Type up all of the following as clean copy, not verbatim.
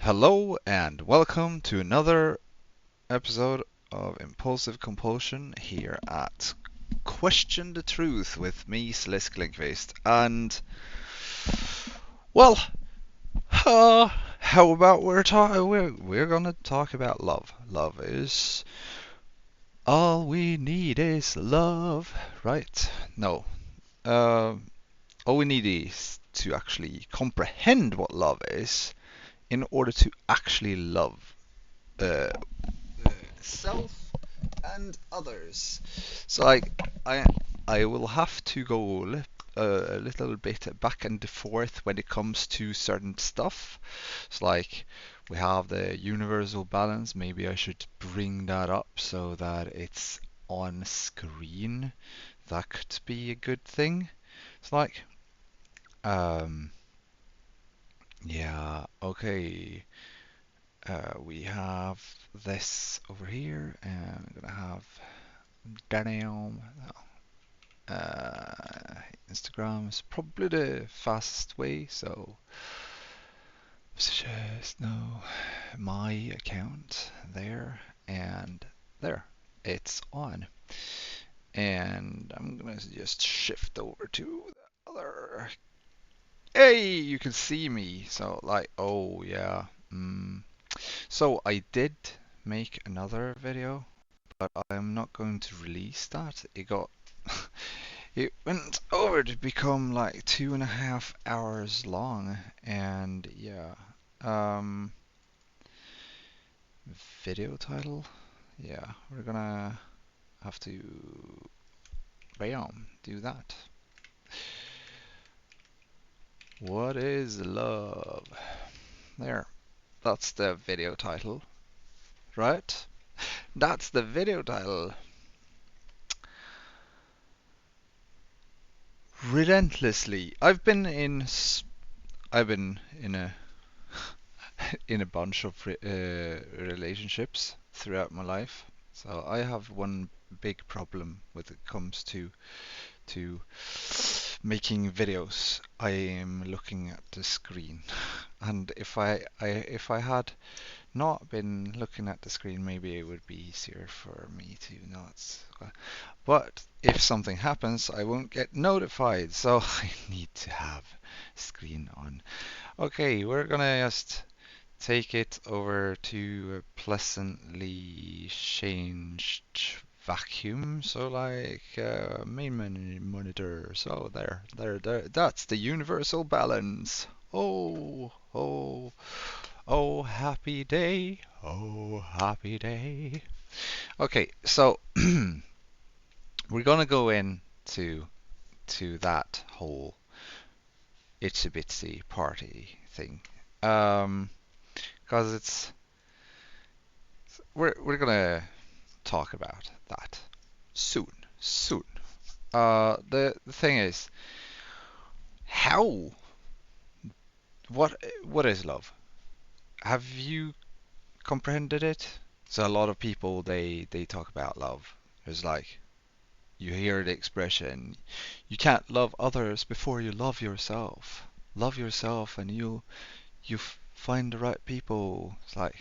Hello and welcome to another episode of Impulsive Compulsion here at Question the Truth with me, Slisk Lindqvist. And, well, how about we're gonna talk about love. Love is all we need is love, right? No. All we need is to actually comprehend what love is in order to actually love uh, self and others. So I I will have to go a little bit back and forth when it comes to certain stuff. It's like we have the universal balance. Maybe I should bring that up so that it's on screen. That could be a good thing. It's like um yeah, okay. We have this over here, and I'm gonna have Daniel. Instagram is probably the fastest way, so suggest no my account there and there. It's on, and I'm gonna just shift over to the other. Hey, you can see me. So like, oh yeah. So I did make another video, but I'm not going to release that. It went over to become like 2.5 hours long, and yeah. Um, Video title? Yeah, we're gonna have to, bam, do that. What is love? There, that's the video title, right? That's the video title. Relentlessly. I've been in a in a bunch of relationships throughout my life. So I have one big problem when it comes to making videos. I am looking at the screen, and if I had not been looking at the screen, maybe it would be easier for me to not. But if something happens, I won't get notified, so I need to have screen on. Okay, we're gonna just take it over to a pleasantly changed vacuum. So like monitor. So there. That's the universal balance. Oh, happy day. Oh, happy day. Okay, so we're gonna go into that whole itsy bitsy party thing. Um, because we're gonna talk about that soon. Soon. The thing is, how what is love? Have you comprehended it? So a lot of people they talk about love. It's like you hear the expression, you can't love others before you love yourself. Love yourself and you find the right people. It's like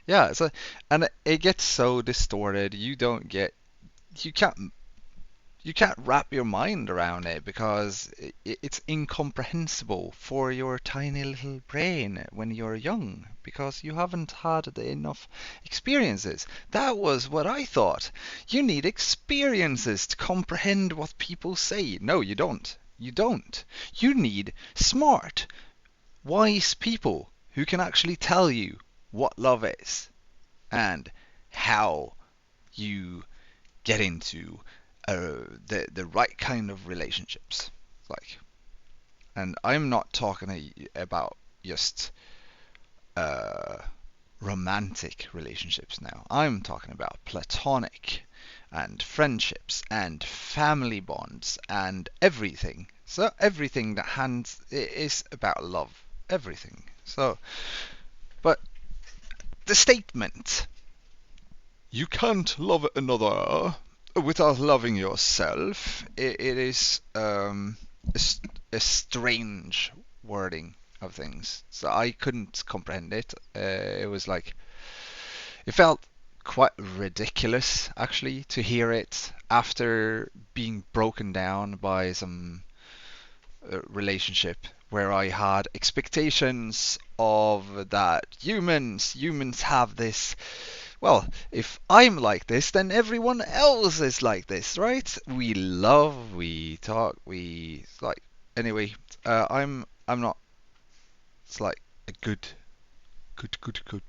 yeah, so and it gets so distorted. You can't you can't wrap your mind around it because it's incomprehensible for your tiny little brain when you're young because you haven't had enough experiences. That was what I thought. You need experiences to comprehend what people say. No, you don't. You don't. You need smart, wise people who can actually tell you what love is and how you get into the right kind of relationships. Like, and I'm not talking about just uh, romantic relationships now. I'm talking about platonic and friendships and family bonds and everything. So everything that is about love. Everything. So, but the statement, you can't love another without loving yourself. It is a strange wording. of things. So I couldn't comprehend it. It was like it felt quite ridiculous actually to hear it after being broken down by some relationship where I had expectations of that humans have this. Well, if I'm like this, then everyone else is like this, right? We love, we talk, we like. Anyway, I'm not. It's like a good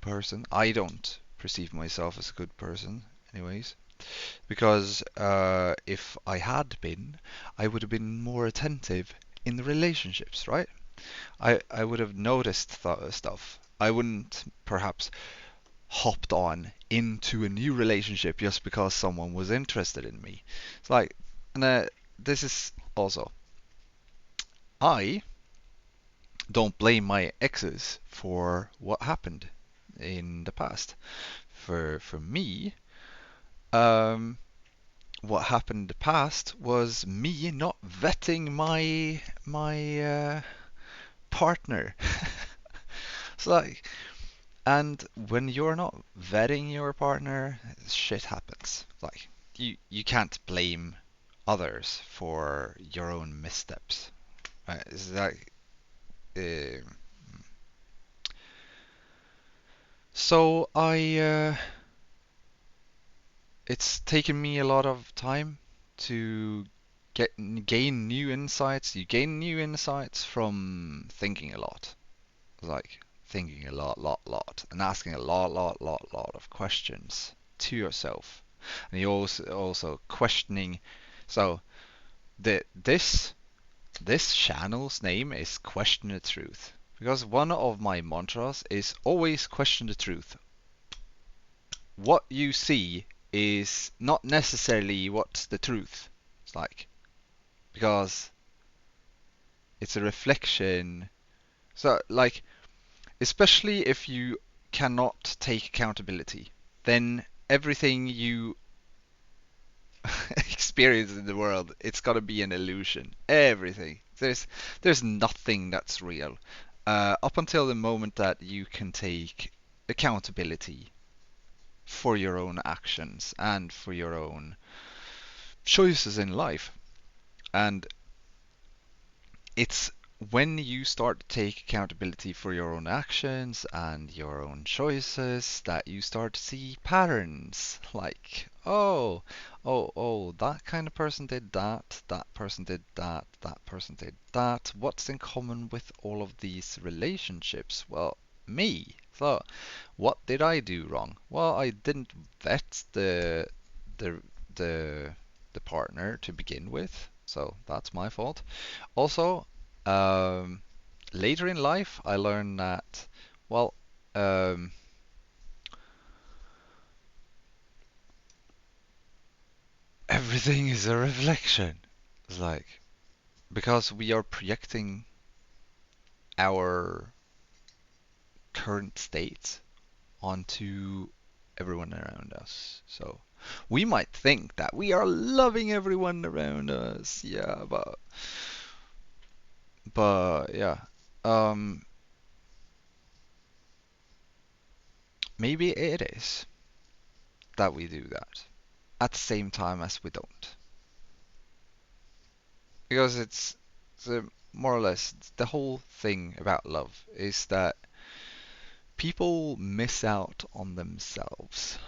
person. I don't perceive myself as a good person, anyways, because if I had been, I would have been more attentive in the relationships, right? I would have noticed stuff. I wouldn't perhaps hopped on into a new relationship just because someone was interested in me. It's like, and this is also, I don't blame my exes for what happened in the past. For me, um, what happened in the past was me not vetting my partner. It's like, and when you're not vetting your partner, shit happens. Like you can't blame others for your own missteps. Right? It's like, uh, so it's taken me a lot of time to gain new insights. You gain new insights from thinking a lot, like thinking a lot, and asking a lot of questions to yourself. And you also questioning. So the this channel's name is Question the Truth because one of my mantras is always question the truth. What you see is not necessarily what's the truth. It's like because it's a reflection. So like especially if you cannot take accountability, then everything you experience in the world, it's gotta be an illusion. Everything. There's nothing that's real. Up until the moment that you can take accountability for your own actions and for your own choices in life. And it's when you start to take accountability for your own actions and your own choices that you start to see patterns like, oh, that kind of person did that, that person did that, that person did that. What's in common with all of these relationships? Well, me. So, what did I do wrong? Well, I didn't vet the the the partner to begin with, so that's my fault. Also, um, later in life, I learned that, well, um, everything is a reflection. It's like, because we are projecting our current state onto everyone around us. So we might think that we are loving everyone around us, yeah, but yeah, um, maybe it is that we do that at the same time as we don't. Because it's more or less the whole thing about love is that people miss out on themselves.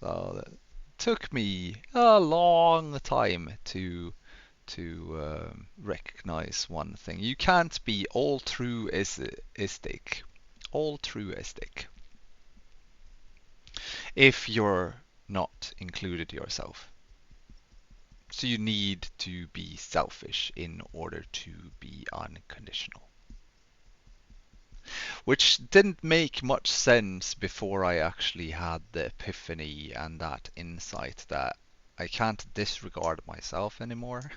So it took me a long time to recognize one thing. You can't be altruistic if you're not included yourself. So you need to be selfish in order to be unconditional. Which didn't make much sense before I actually had the epiphany and that insight that I can't disregard myself anymore.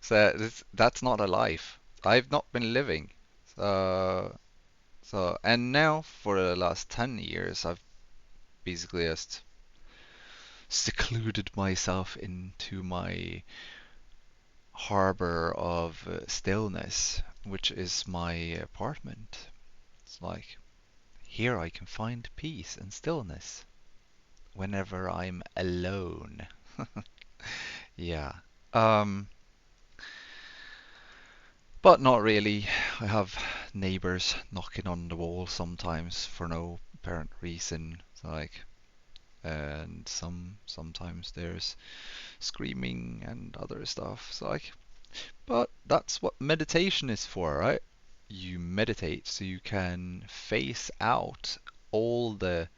So that's not a life. I've not been living. And now for the last 10 years, I've basically just secluded myself into my harbor of stillness, which is my apartment. It's like here I can find peace and stillness whenever I'm alone. Yeah. Um, but not really. I have neighbors knocking on the wall sometimes for no apparent reason. It's like, and sometimes there's screaming and other stuff. It's like, but that's what meditation is for, right? You meditate so you can face out all the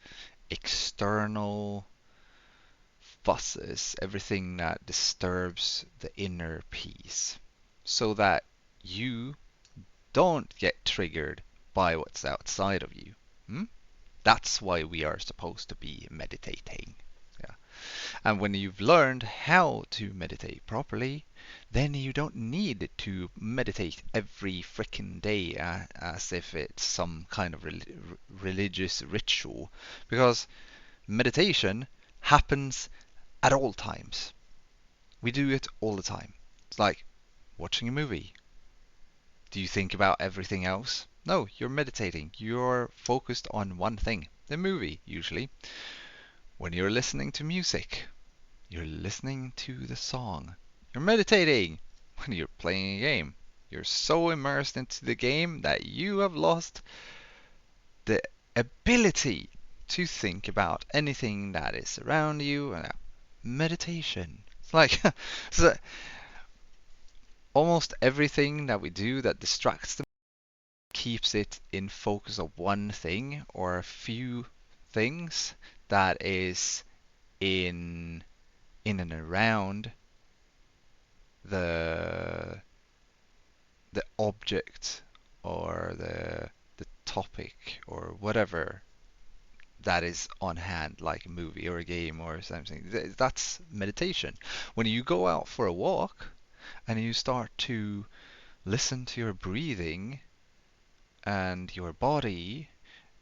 external fusses, everything that disturbs the inner peace, so that you don't get triggered by what's outside of you. Hmm? That's why we are supposed to be meditating. Yeah. And when you've learned how to meditate properly, then you don't need to meditate every freaking day as if it's some kind of religious ritual. Because meditation happens at all times. We do it all the time. It's like watching a movie. Do you think about everything else? No, you're meditating. You're focused on one thing, the movie, usually. When you're listening to music, you're listening to the song. You're meditating when you're playing a game. You're so immersed into the game that you have lost the ability to think about anything that is around you. Meditation. It's like so almost everything that we do that distracts them keeps it in focus of one thing or a few things that is in and around the the object or the topic or whatever that is on hand, like a movie or a game or something. That's meditation. When you go out for a walk and you start to listen to your breathing and your body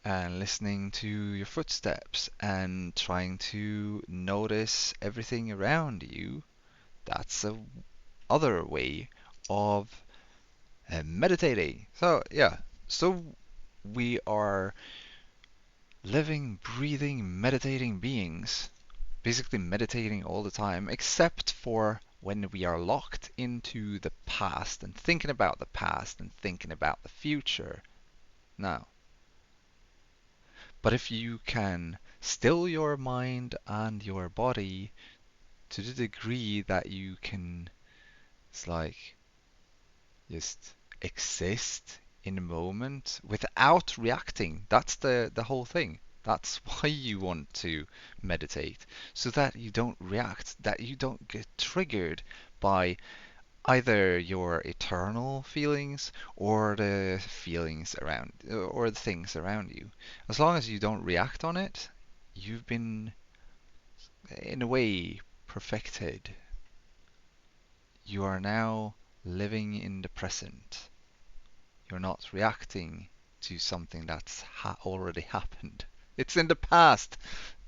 and listening to your footsteps and trying to notice everything around you, that's a other way of meditating. So yeah, so we are living, breathing, meditating beings, basically meditating all the time, except for when we are locked into the past and thinking about the past and thinking about the future. Now, but if you can still your mind and your body to the degree that you can, it's like just exist in the moment without reacting. That's the whole thing. That's why you want to meditate, so that you don't react, that you don't get triggered by either your eternal feelings or the feelings around or the things around you. As long as you don't react on it, you've been in a way perfected. You are now living in the present. You're not reacting to something that's already happened. It's in the past.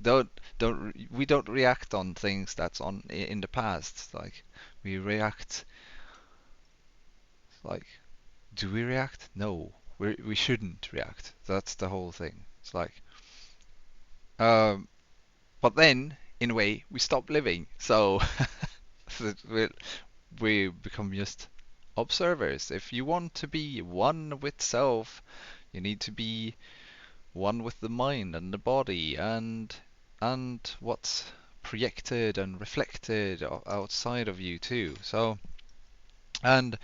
We don't react on things that's on in the past. Like we react like do we react? No. We shouldn't react. That's the whole thing. It's like um but then in a way we stop living. So we we become just observers. If you want to be one with self, you need to be one with the mind and the body and what's projected and reflected outside of you too. So, and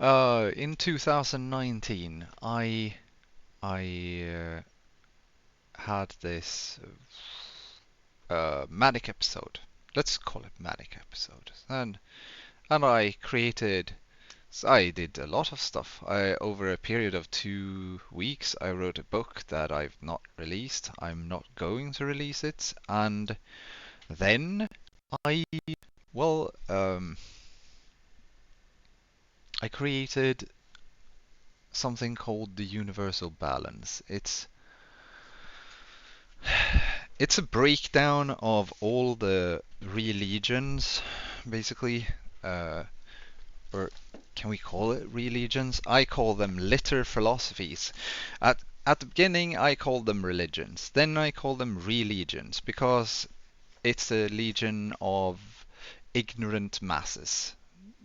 in 2019, I had this manic episode. Let's call it manic episode. And I created. So I did a lot of stuff. Over a period of 2 weeks, I wrote a book that I've not released. I'm not going to release it. And then I, well, I created something called the universal balance. It's a breakdown of all the religions, basically. or can we call it religions? I call them litter philosophies. At at the beginning, I called them religions. Then I call them religions because it's a legion of ignorant masses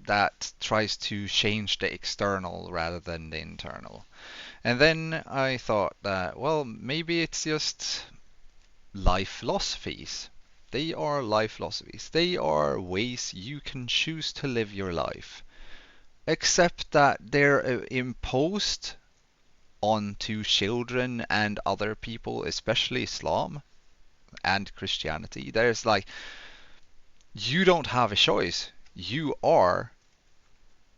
that tries to change the external rather than the internal. And then I thought that, well, maybe it's just life philosophies. They are life philosophies. They are ways you can choose to live your life, except that they're imposed onto children and other people, especially Islam and Christianity. There's like, you don't have a choice. You are.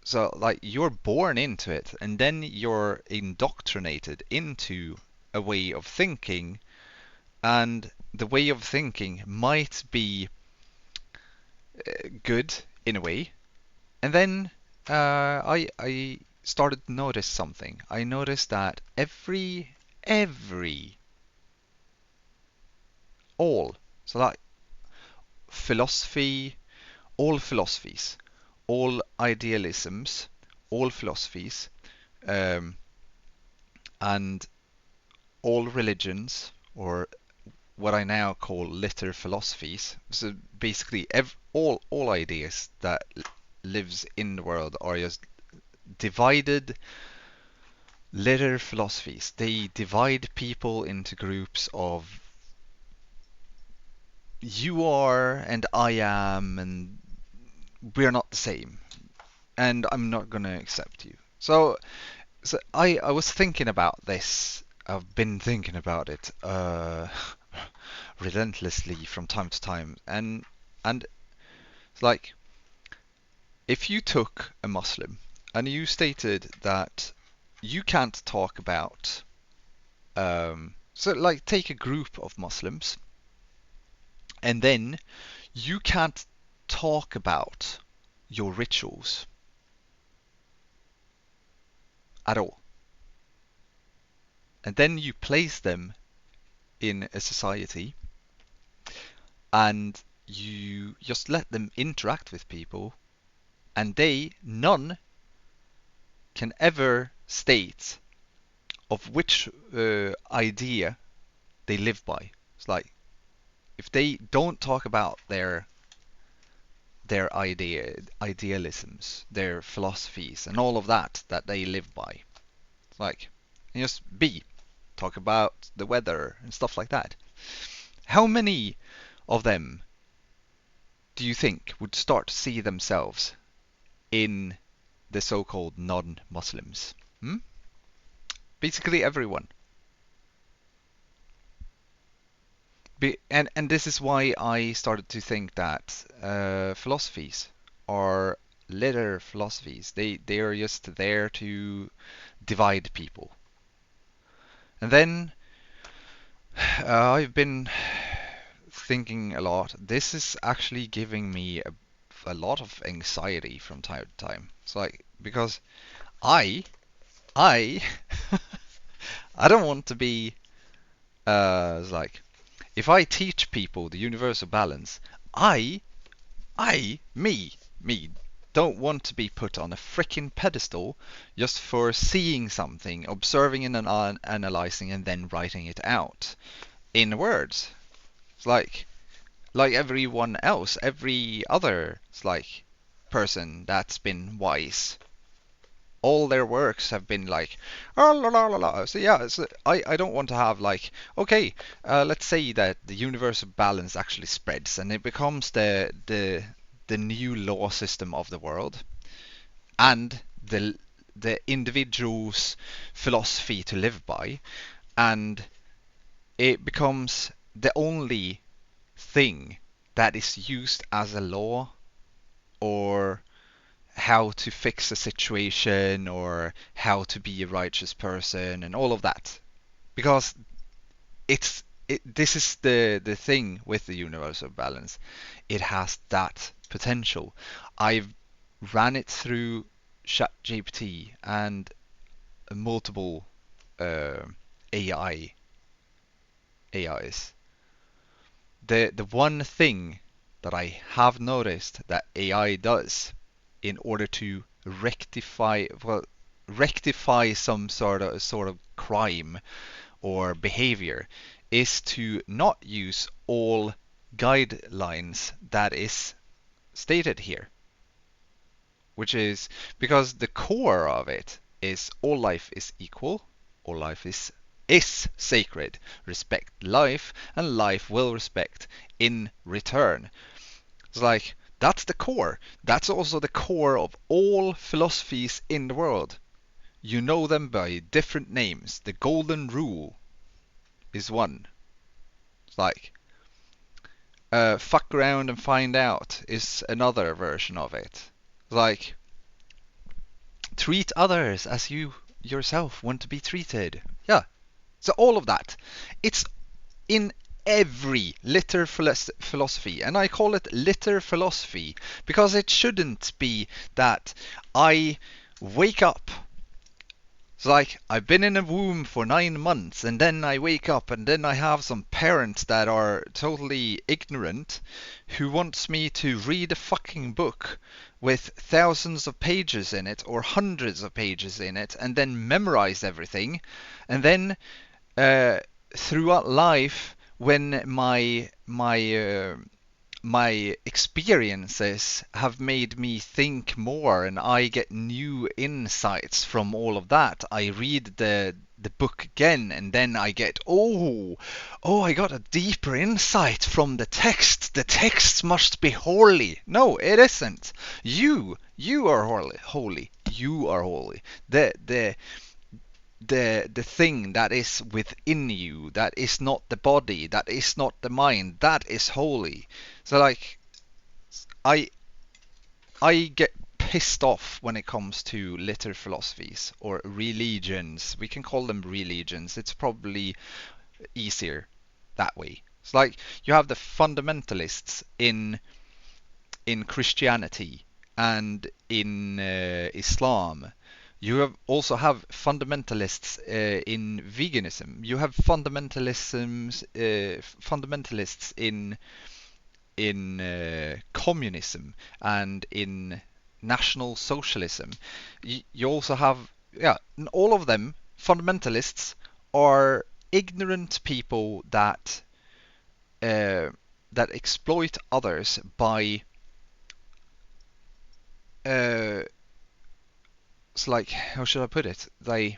So, like, you're born into it, and then you're indoctrinated into a way of thinking, and the way of thinking might be good in a way. And then I started to notice something. I noticed that every all so like philosophy, all philosophies, all idealisms, all philosophies, um, and all religions, or what I now call litter philosophies. So basically, all ideas that lives in the world are just divided litter philosophies. They divide people into groups of you are and I am, and we're not the same, and I'm not gonna accept you. So I was thinking about this. I've been thinking about it relentlessly from time to time, and it's like, if you took a Muslim and you stated that you can't talk about, so like take a group of Muslims, and then you can't talk about your rituals at all, and then you place them in a society and you just let them interact with people, and none can ever state of which idea they live by. It's like, if they don't talk about their idealisms, their philosophies, and all of that they live by. It's like, just talk about the weather and stuff like that. How many of them do you think would start to see themselves in the so-called non-Muslims? Hmm? Basically everyone. And this is why I started to think that philosophies are litter philosophies. They are just there to divide people. And then I've been thinking a lot. This is actually giving me a lot of anxiety from time to time. It's like, because I I I don't want to be it's like, if I teach people the universal balance, I me don't want to be put on a freaking pedestal just for seeing something, observing and analyzing, and then writing it out in words. It's like everyone else, every other, it's like, person that's been wise. All their works have been like, oh, la, la, la, la. So yeah, so I don't want to have like, okay, let's say that the universal balance actually spreads and it becomes the new law system of the world, and the individual's philosophy to live by, and it becomes the only thing that is used as a law, or how to fix a situation, or how to be a righteous person, and all of that. Because this is the thing with the universal balance. It has that potential. I've ran it through ChatGPT and multiple uh, AI AIs. The one thing that I have noticed that AI does in order to rectify, well, rectify some sort of crime or behavior is to not use all guidelines that is stated here, which is because the core of it is all life is equal, all life is sacred. Respect life, and life will respect in return. It's like that's the core. That's also the core of all philosophies in the world. You know them by different names. The golden rule is one. It's like fuck around and find out is another version of it. Like treat others as you yourself want to be treated. Yeah. So all of that. It's in every litter philosophy, and I call it litter philosophy because it shouldn't be that I wake up. It's like I've been in a womb for 9 months, and then I wake up, and then I have some parents that are totally ignorant who wants me to read a fucking book with thousands of pages in it or hundreds of pages in it, and then memorize everything, and then uh, throughout life, when my experiences have made me think more and I get new insights from all of that. I read the book again, and then I get, oh, I got a deeper insight from the text. The text must be holy. No, it isn't. You are holy. You are holy. The thing that is within you, that is not the body, that is not the mind, that is holy. So like I I get pissed off when it comes to litter philosophies or religions. We can call them religions. It's probably easier that way. It's like you have the fundamentalists in Christianity and in Islam. You also have fundamentalists in veganism. You have fundamentalists in communism and in National Socialism. You also have, yeah, all of them, fundamentalists, are ignorant people that exploit others by uh, it's like, how should I put it? They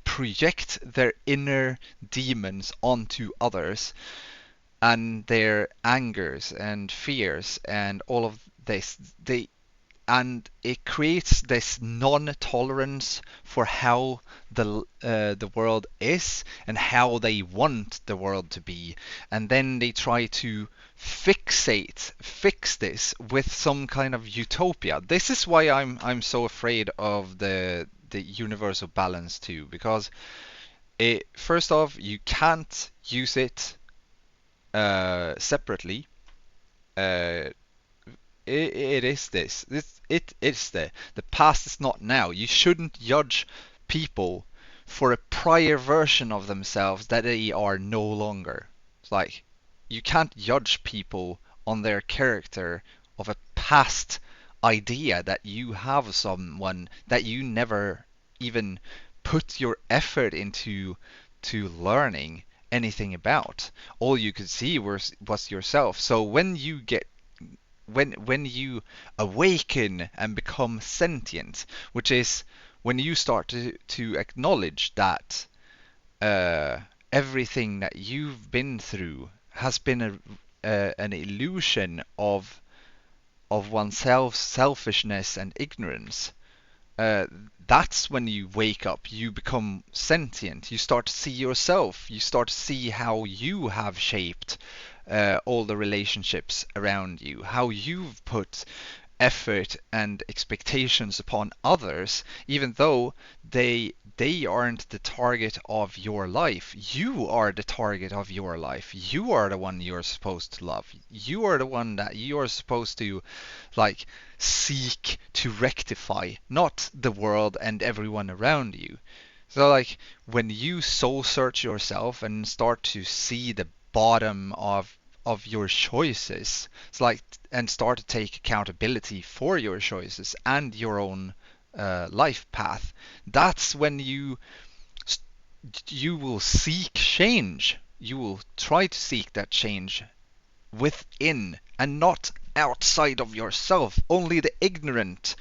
project their inner demons onto others and their angers and fears and all of this. And it creates this non-tolerance for how the world is and how they want the world to be, and then they try to fix this with some kind of utopia. This is why I'm so afraid of the universal balance too, because first off, you can't use it separately. Uh, it is this. It is the past is not now. You shouldn't judge people for a prior version of themselves that they are no longer. It's like you can't judge people on their character of a past idea that you have someone that you never even put your effort into to learning anything about. All you could see was yourself. So when you awaken and become sentient, which is when you start to acknowledge that everything that you've been through has been an illusion of oneself's selfishness and ignorance. uh, that's when you wake up, you become sentient, you start to see yourself, you start to see how you have shaped all the relationships around you, how you've put effort and expectations upon others, even though they aren't the target of your life. You are the target of your life. You are the one you're supposed to love. You are the one that you're supposed to like seek to rectify, not the world and everyone around you. So like when you soul search yourself and start to see the bottom of your choices. It's like, and start to take accountability for your choices and your own life path. That's when you will seek change. You will try to seek that change within and not outside of yourself. Only the ignorant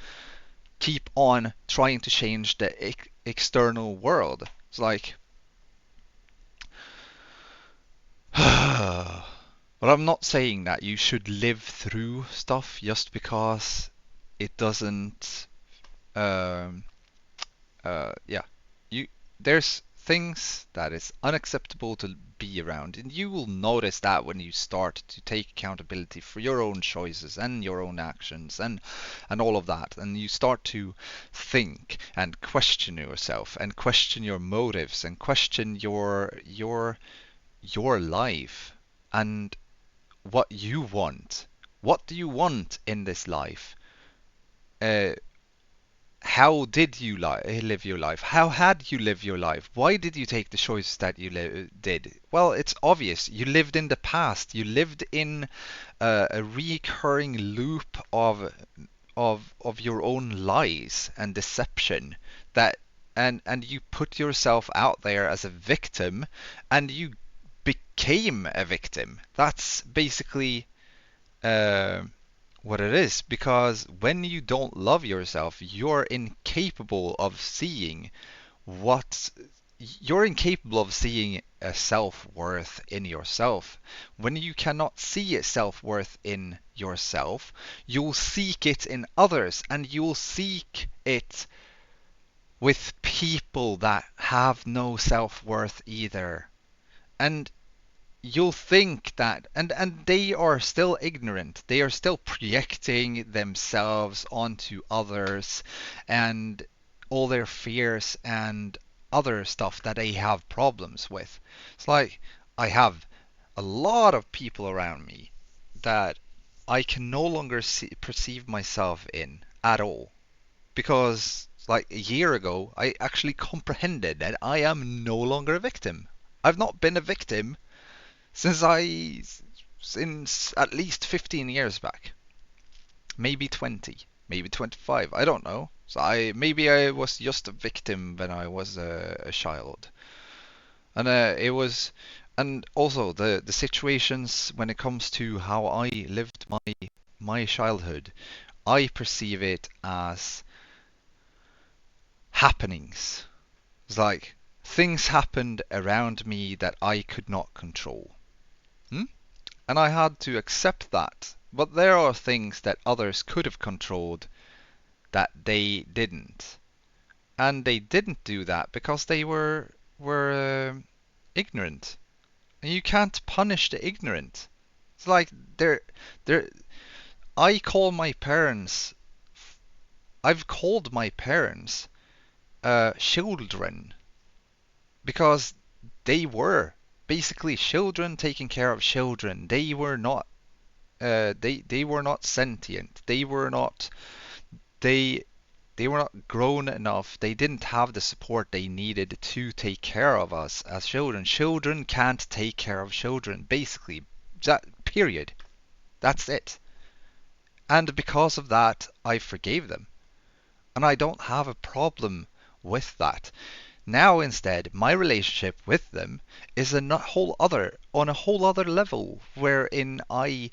keep on trying to change the external world. It's like, but I'm not saying that you should live through stuff just because it doesn't. Um, yeah, you there's things that is unacceptable to be around, and you will notice that when you start to take accountability for your own choices and your own actions and all of that, and you start to think and question yourself and question your motives and question your life and what you want. What do you want in this life? Uh, how did you live your life? How had you lived your life? Why did you take the choices that you did? Well, it's obvious. You lived in the past. You lived in a recurring loop of your own lies and deception that and you put yourself out there as a victim and you became a victim. That's basically uh, what it is, because when you don't love yourself, you're incapable of seeing what you're incapable of seeing a self-worth in yourself. When you cannot see a self-worth in yourself, you'll seek it in others, and you'll seek it with people that have no self-worth either. And you'll think that and they are still ignorant, they are still projecting themselves onto others and all their fears and other stuff that they have problems with. It's like I have a lot of people around me that I can no longer perceive myself in at all, because like a year ago I actually comprehended that I am no longer a victim. I've not been a victim since since at least 15 years back, maybe 20, maybe 25, I don't know. So maybe I was just a victim when I was a child, and it was, and also the situations when it comes to how I lived my childhood, I perceive it as happenings. It's like things happened around me that I could not control. Hmm? And I had to accept that. But there are things that others could have controlled that they didn't. And they didn't do that because they were ignorant. And you can't punish the ignorant. It's like they're I call my parents I've called my parents children because they were basically children taking care of children. They were not sentient. They they were not grown enough. They didn't have the support they needed to take care of us as children. Children can't take care of children. Basically, that period. That's it. And because of that, I forgave them. And I don't have a problem with that. Now instead, my relationship with them is on a whole other level, wherein I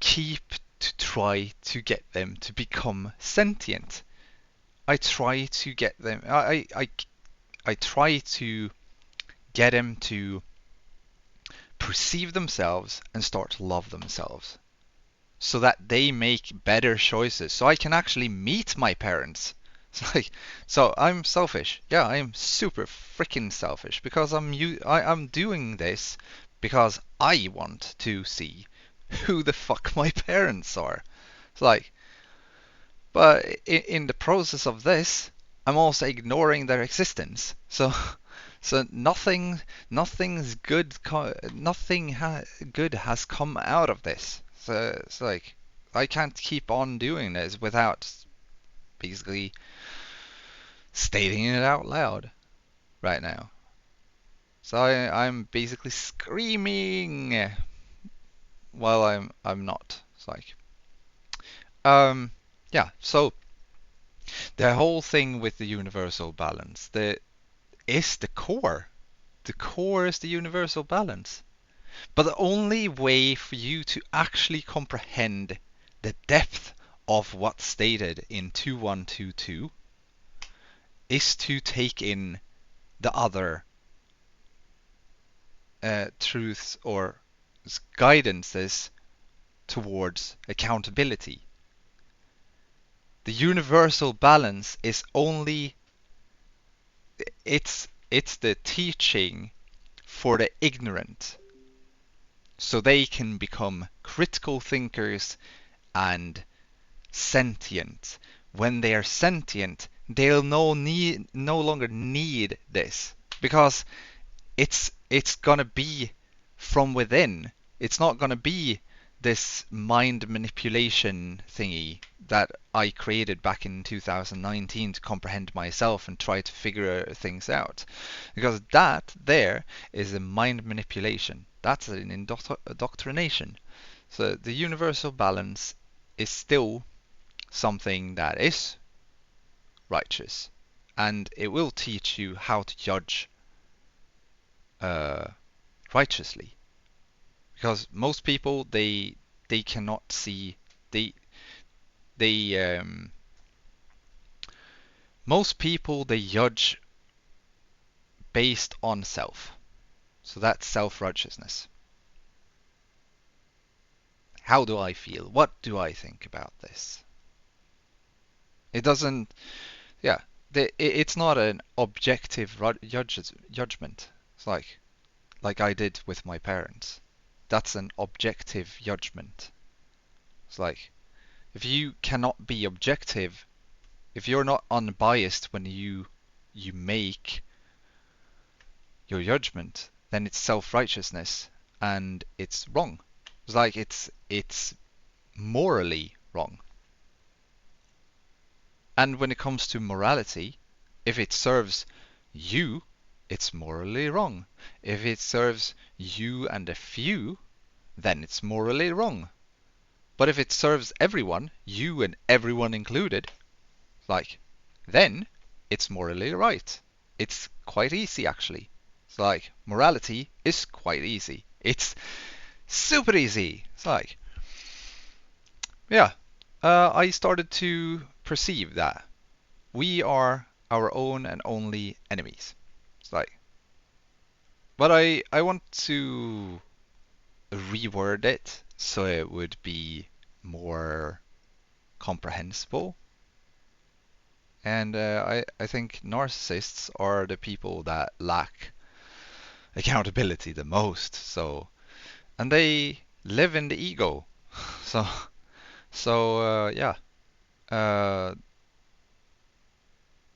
keep to try to get them to become sentient. I try to get them. I try to get them to perceive themselves and start to love themselves, so that they make better choices. So I can actually meet my parents. It's like, so I'm selfish. Yeah, I'm super freaking selfish because I'm doing this because I want to see who the fuck my parents are. It's like, but in the process of this, I'm also ignoring their existence. So, so good has come out of this. So it's like I can't keep on doing this without basically stating it out loud right now. So I'm basically screaming while I'm not. It's like um yeah, so the whole thing with the universal balance, the is the core. The core is the universal balance. But the only way for you to actually comprehend the depth of what's stated in 2122 is to take in the other truths or guidances towards accountability. The universal balance is only it's the teaching for the ignorant so they can become critical thinkers and sentient. When they are sentient, they'll no longer need this because it's gonna be from within. It's not gonna be this mind manipulation thingy that I created back in 2019 to comprehend myself and try to figure things out. Because that there is a mind manipulation. That's an indoctrination. So the universal balance is still something that is righteous, and it will teach you how to judge uh, righteously. Because most people they cannot see they they most people they judge based on self. So that's self-righteousness. How do I feel? What do I think about this? It doesn't, yeah, it's not an objective judgment. It's like I did with my parents. That's an objective judgment. It's like if you cannot be objective, if you're not unbiased when you make your judgment, then it's self-righteousness and it's wrong. It's like it's morally wrong. And when it comes to morality, if it serves you, it's morally wrong. If it serves you and a few, then it's morally wrong. But if it serves everyone, you and everyone included, like, then it's morally right. It's quite easy actually. It's like morality is quite easy. It's super easy. It's like, yeah, I started to perceive that we are our own and only enemies. It's like, but I want to reword it so it would be more comprehensible. And I think narcissists are the people that lack accountability the most. So, and they live in the ego. So, yeah. Uh,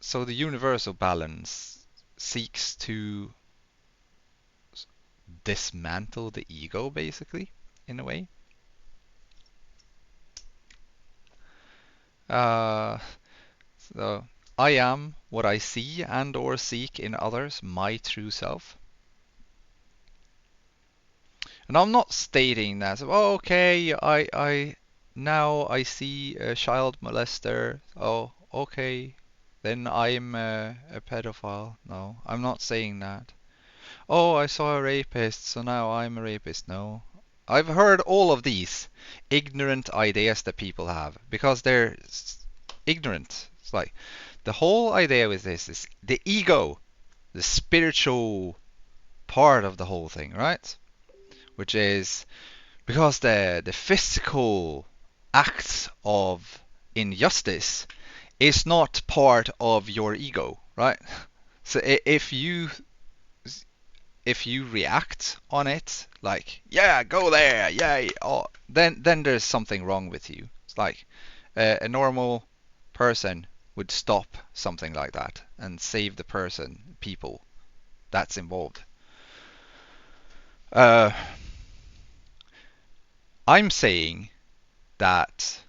so the universal balance seeks to dismantle the ego, basically, in a way. Uh, so I am what I see and or seek in others, my true self. And I'm not stating that, oh, okay, I now I see a child molester. Oh, okay, then I'm a pedophile. No, I'm not saying that. Oh, I saw a rapist, so now I'm a rapist. No. I've heard all of these ignorant ideas that people have because they're ignorant. It's like the whole idea with this is the ego, the spiritual part of the whole thing, right? Which is because the physical acts of injustice is not part of your ego, right? So if you react on it like yeah go there yeah oh, then there's something wrong with you. It's like a normal person would stop something like that and save the people that's involved. uh, I'm saying that,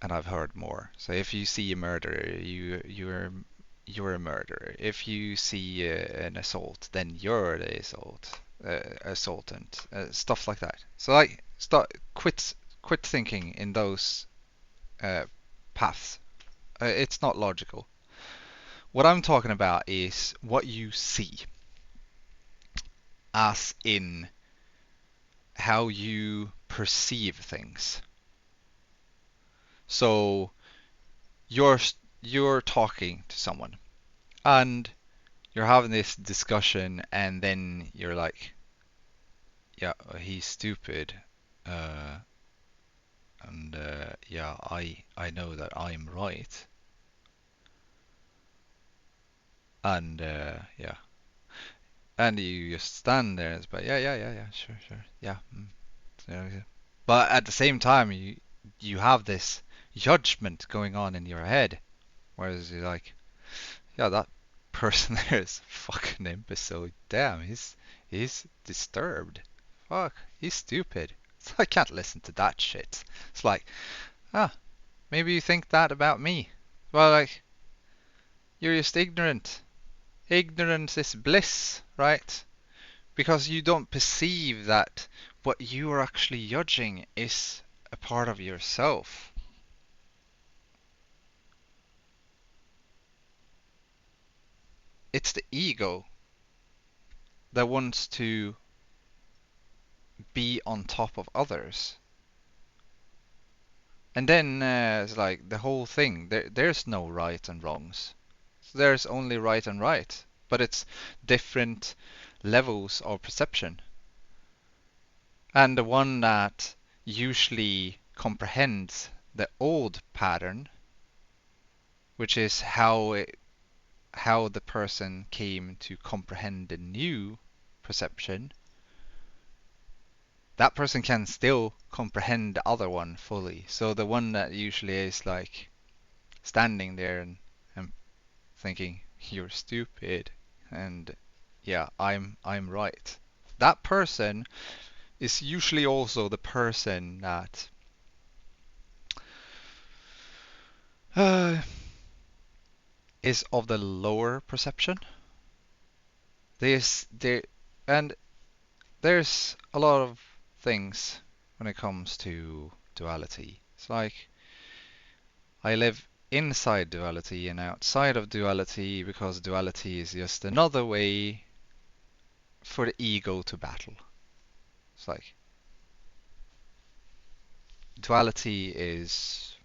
and I've heard more. So if you see a murderer, you're a murderer. If you see an assault, then you're the assault. assaultant, stuff like that. So like, quit thinking in those uh, paths. It's not logical. What I'm talking about is what you see, as in how you perceive things. So you're you're talking to someone and you're having this discussion, and then you're like, yeah, he's stupid, uh, and yeah, I know that I'm right, and yeah, and you just stand there and it's like, yeah, sure, yeah, yeah. But at the same time, you have this judgment going on in your head, whereas you're like, yeah, that person there is fucking imbecile. Damn, he's disturbed. Fuck, he's stupid. So I can't listen to that shit. It's like, ah, maybe you think that about me. Well, like, you're just ignorant. Ignorance is bliss, right? Because you don't perceive that what you are actually judging is a part of yourself. It's the ego that wants to be on top of others. And then it's like the whole thing. There's no right and wrongs. There's only right and right, but it's different levels of perception. And the one that usually comprehends the old pattern, which is how the person came to comprehend the new perception, that person can still comprehend the other one fully. So the one that usually is like standing there and thinking you're stupid and yeah, I'm right. That person is usually also the person that uh, is of the lower perception. There and there's a lot of things when it comes to duality. It's like I live inside duality and outside of duality because duality is just another way for the ego to battle. It's like duality is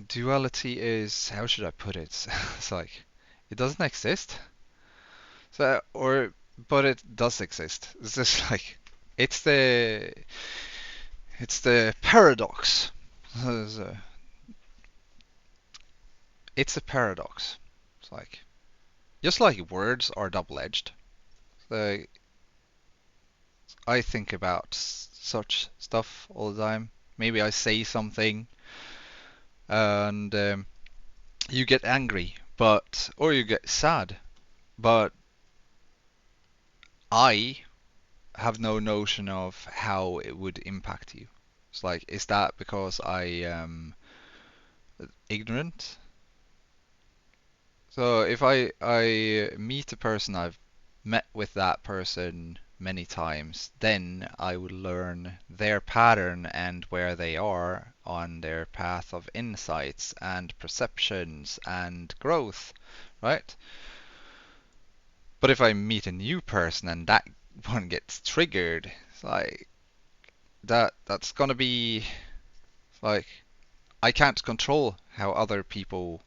duality is, how should I put it? It's like it doesn't exist. So or but it does exist. It's just like it's the it's the paradox. It's it's a paradox. It's like just like words are double-edged. So I think about such stuff all the time. Maybe I say something and you get angry, but or you get sad, but I have no notion of how it would impact you. It's like, is that because I am ignorant? So if I meet a person, I've met with that person many times, then I would learn their pattern and where they are on their path of insights and perceptions and growth, right? But if I meet a new person and that one gets triggered, it's like that's gonna be like I can't control how other people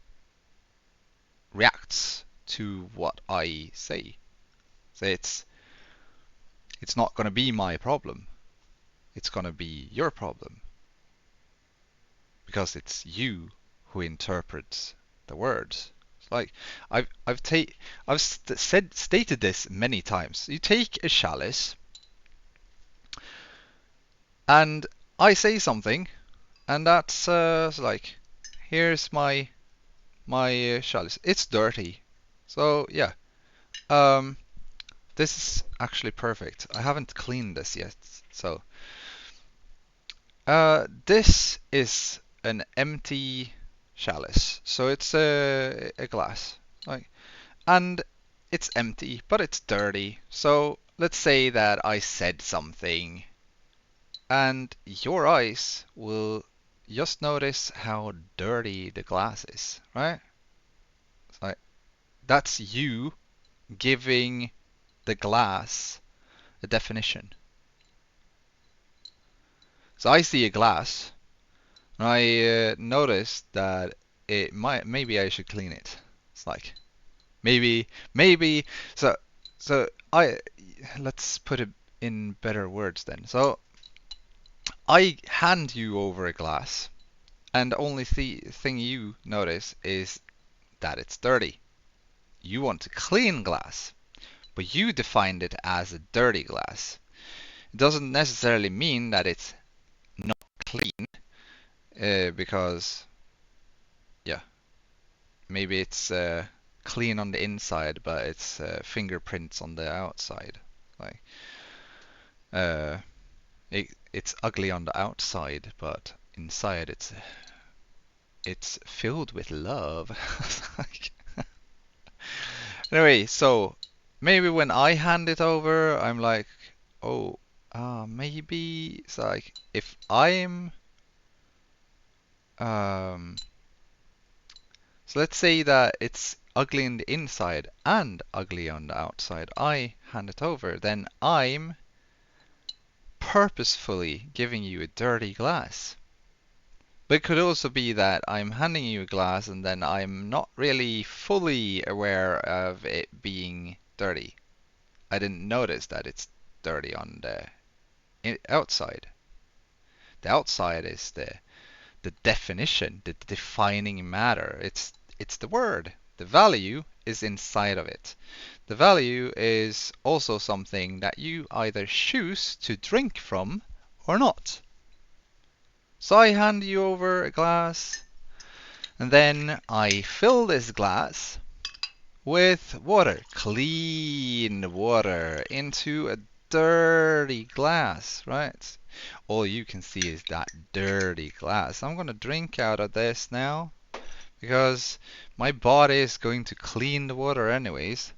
reacts to what I say. So it's not gonna be my problem. It's gonna be your problem because it's you who interprets the words. It's like I've stated this many times. You take a chalice and I say something, and that's like, here's my chalice. It's dirty, so yeah. Um, this is actually perfect. I haven't cleaned this yet, so this is an empty chalice, so it's a glass, like, and it's empty, but it's dirty. So let's say that I said something, and your eyes will just notice how dirty the glass is, right? It's like that's you giving the glass a definition. So I see a glass, and I notice that it might maybe I should clean it. It's like maybe so so I let's put it in better words then. So I hand you over a glass, and the only thing you notice is that it's dirty. You want to clean glass, but you defined it as a dirty glass. It doesn't necessarily mean that it's not clean, because yeah, maybe it's clean on the inside, but it's fingerprints on the outside. Like uh, it's ugly on the outside, but inside it's filled with love. Like, anyway, so maybe when I hand it over, I'm like, oh, maybe it's like if I'm so let's say that it's ugly on the inside and ugly on the outside. I hand it over, then I'm purposefully giving you a dirty glass. But it could also be that I'm handing you a glass and then I'm not really fully aware of it being dirty. I didn't notice that it's dirty on the outside. The outside is the definition, the defining matter. It's the word. The value is inside of it. The value is also something that you either choose to drink from or not. So I hand you over a glass, and then I fill this glass with water, clean water, into a dirty glass, right? All you can see is that dirty glass. I'm gonna drink out of this now because my body is going to clean the water anyways.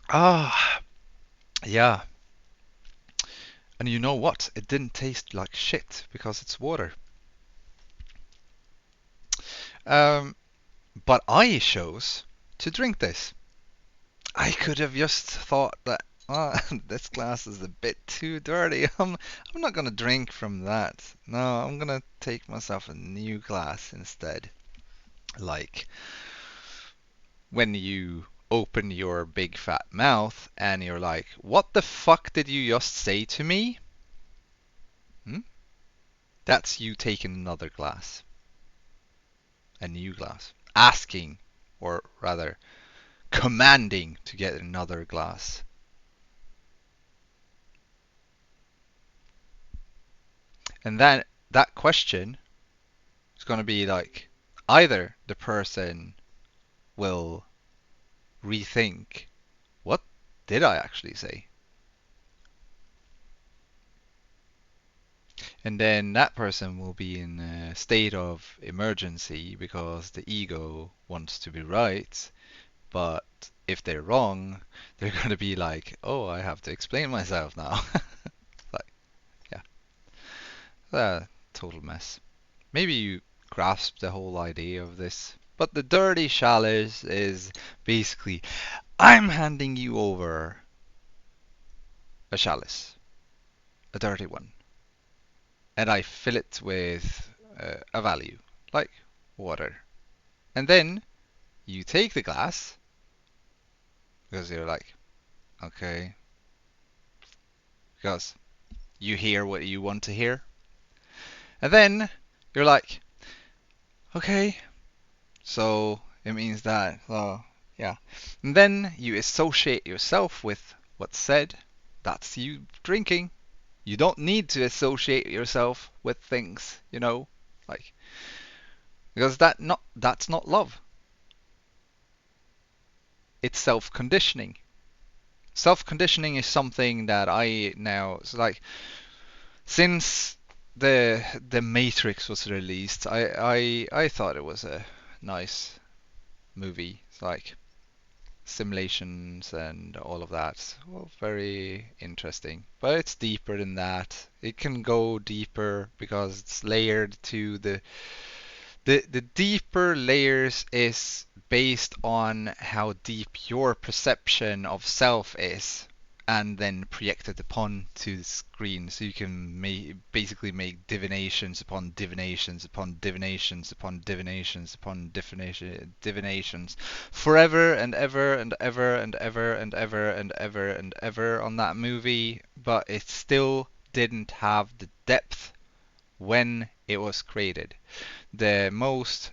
Ah, yeah. And you know what? It didn't taste like shit because it's water. Um, but I chose to drink this. I could have just thought that, oh, this glass is a bit too dirty. I'm not gonna drink from that. No, I'm gonna take myself a new glass instead. Like when you open your big fat mouth and you're like, what the fuck did you just say to me? Hmm? That's you taking another glass. A new glass. Asking, or rather, commanding to get another glass. And that question is going to be like either the person will rethink, what did I actually say? And then that person will be in a state of emergency because the ego wants to be right. But if they're wrong, they're going to be like, oh, I have to explain myself now. Like, yeah, a total mess. Maybe you grasp the whole idea of this. But the dirty chalice is basically, I'm handing you over a chalice, a dirty one, and I fill it with a value, like water. And then you take the glass, because you're like, okay, because you hear what you want to hear. And then you're like, okay, so it means that, yeah. And then you associate yourself with what's said. That's you drinking. You don't need to associate yourself with things, like because that's not love. It's self-conditioning. Self-conditioning is something that I now it's like since the Matrix was released, I thought it was a nice movie. It's like simulations and all of that. Well, very interesting. But it's deeper than that. It can go deeper because it's layered to the deeper layers is based on how deep your perception of self is, and then projected upon to the screen. So you can basically make divinations upon divinations upon divinations upon divinations upon divinations forever and ever and ever and ever and ever and ever and ever on that movie, but it still didn't have the depth when it was created. The most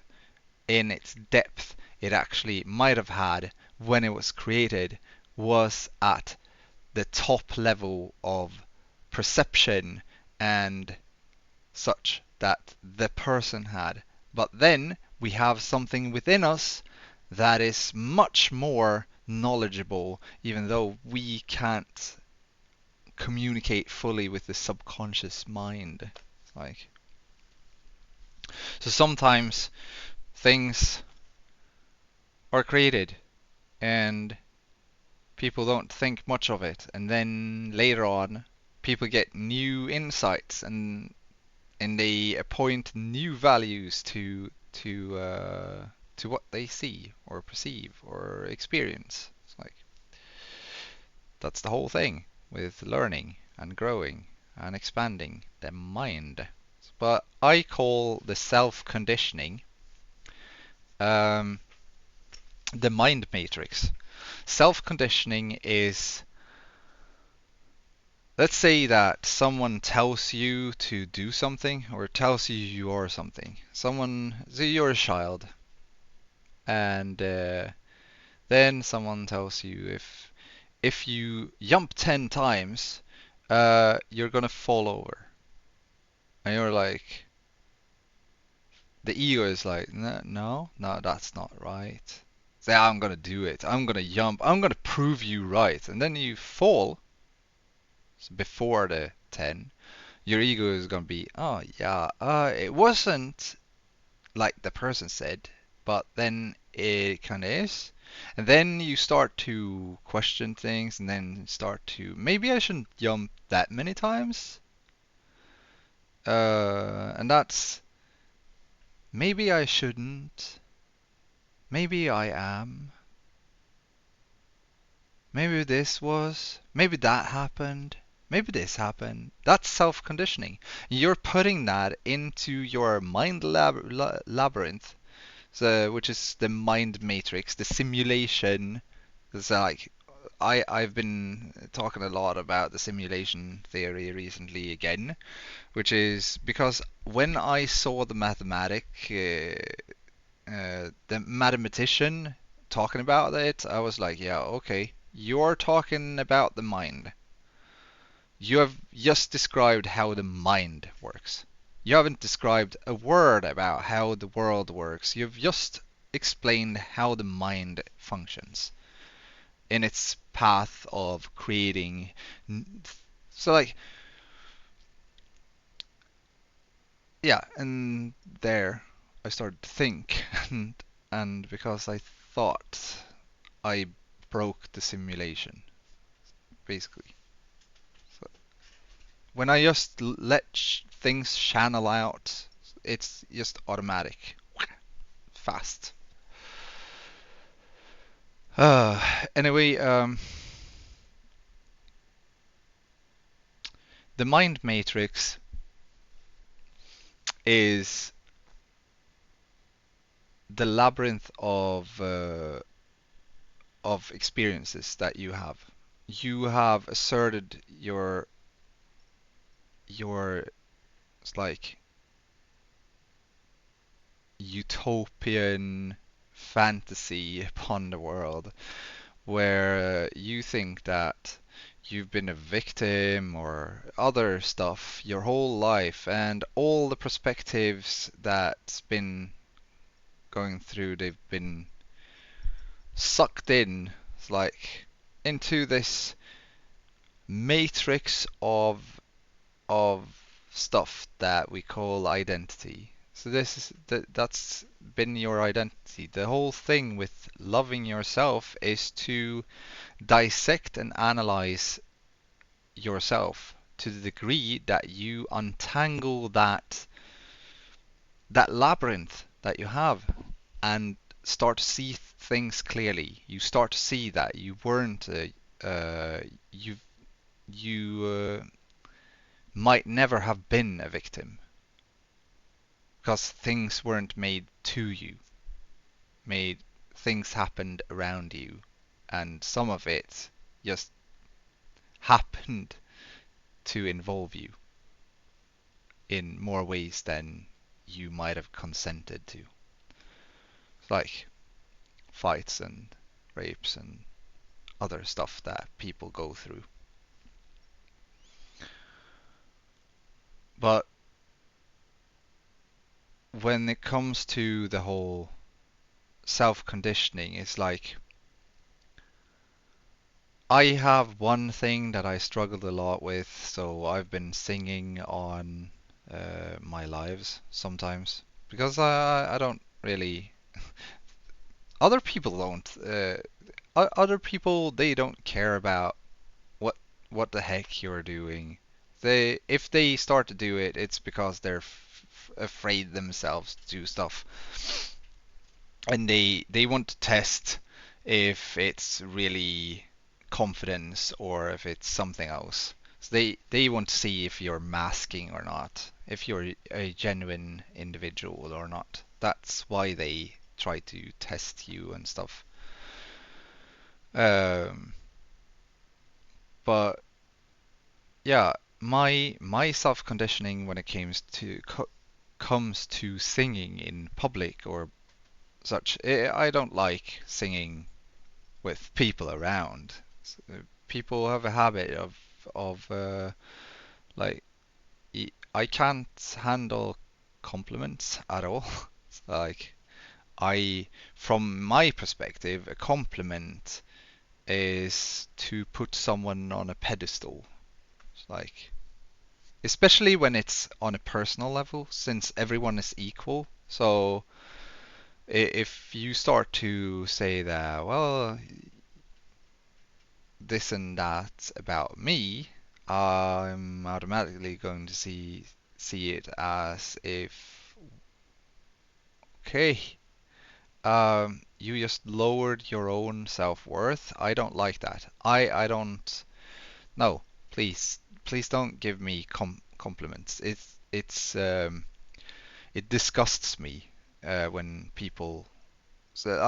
in its depth it actually might have had when it was created was at the top level of perception and such that the person had. But then we have something within us that is much more knowledgeable, even though we can't communicate fully with the subconscious mind. Like, so sometimes things are created and people don't think much of it, and then later on people get new insights and they appoint new values to what they see or perceive or experience. It's like that's the whole thing with learning and growing and expanding the mind. But I call the self conditioning um, the mind matrix. Self conditioning is, let's say that someone tells you to do something or tells you you are something. So you're a child, and then someone tells you if you jump 10 times, you're gonna fall over. And you're like, the ego is like, no, that's not right. Say, I'm gonna do it. I'm gonna jump. I'm gonna prove you right. And then you fall before the 10. Your ego is gonna be, oh yeah, it wasn't like the person said, but then it kind of is. And then you start to question things, and then start to, maybe I shouldn't jump that many times. And that's, maybe I shouldn't. Maybe I am. Maybe that happened. Maybe this happened. That's self-conditioning. You're putting that into your mind labyrinth, so which is the mind matrix, the simulation. It's like I've been talking a lot about the simulation theory recently again, which is because when I saw the mathematician talking about it, I was like, yeah, okay, you're talking about the mind. You have just described how the mind works. You haven't described a word about how the world works. You've just explained how the mind functions in its path of creating. So, like, yeah, and there I started to think, and because I thought I broke the simulation, basically. So when I just let things channel out, it's just automatic, fast. Anyway, the mind matrix is the labyrinth of experiences that you have. You have asserted your it's like utopian fantasy upon the world where you think that you've been a victim or other stuff your whole life, and all the perspectives that's been going through, they've been sucked in, like into this matrix of stuff that we call identity. So that's been your identity identity. The whole thing with loving yourself is to dissect and analyze yourself to the degree that you untangle that labyrinth that you have and start to see things clearly. You start to see that you weren't you you might never have been a victim because things weren't made to you. Made things happened around you, and some of it just happened to involve you in more ways than you might have consented to. Like fights and rapes and other stuff that people go through. But when it comes to the whole self-conditioning, it's like I have one thing that I struggled a lot with, so I've been singing on my lives sometimes because I don't really. Other people don't. Other people they don't care about what what the heck you're doing. They if they start to do it, it's because they're afraid themselves to do stuff, and they want to test if it's really confidence or if it's something else. So they want to see if you're masking or not, if you're a genuine individual or not. That's why they try to test you and stuff. Um, but yeah, my self conditioning when it comes to singing in public or such, I don't like singing with people around. People have a habit of like I can't handle compliments at all. It's like I, from my perspective, a compliment is to put someone on a pedestal. It's like, especially when it's on a personal level, since everyone is equal. So if you start to say that, well, this and that about me, I'm automatically going to see it as if, okay, you just lowered your own self-worth. I don't like that. I don't. No, please don't give me compliments. It disgusts me when people. So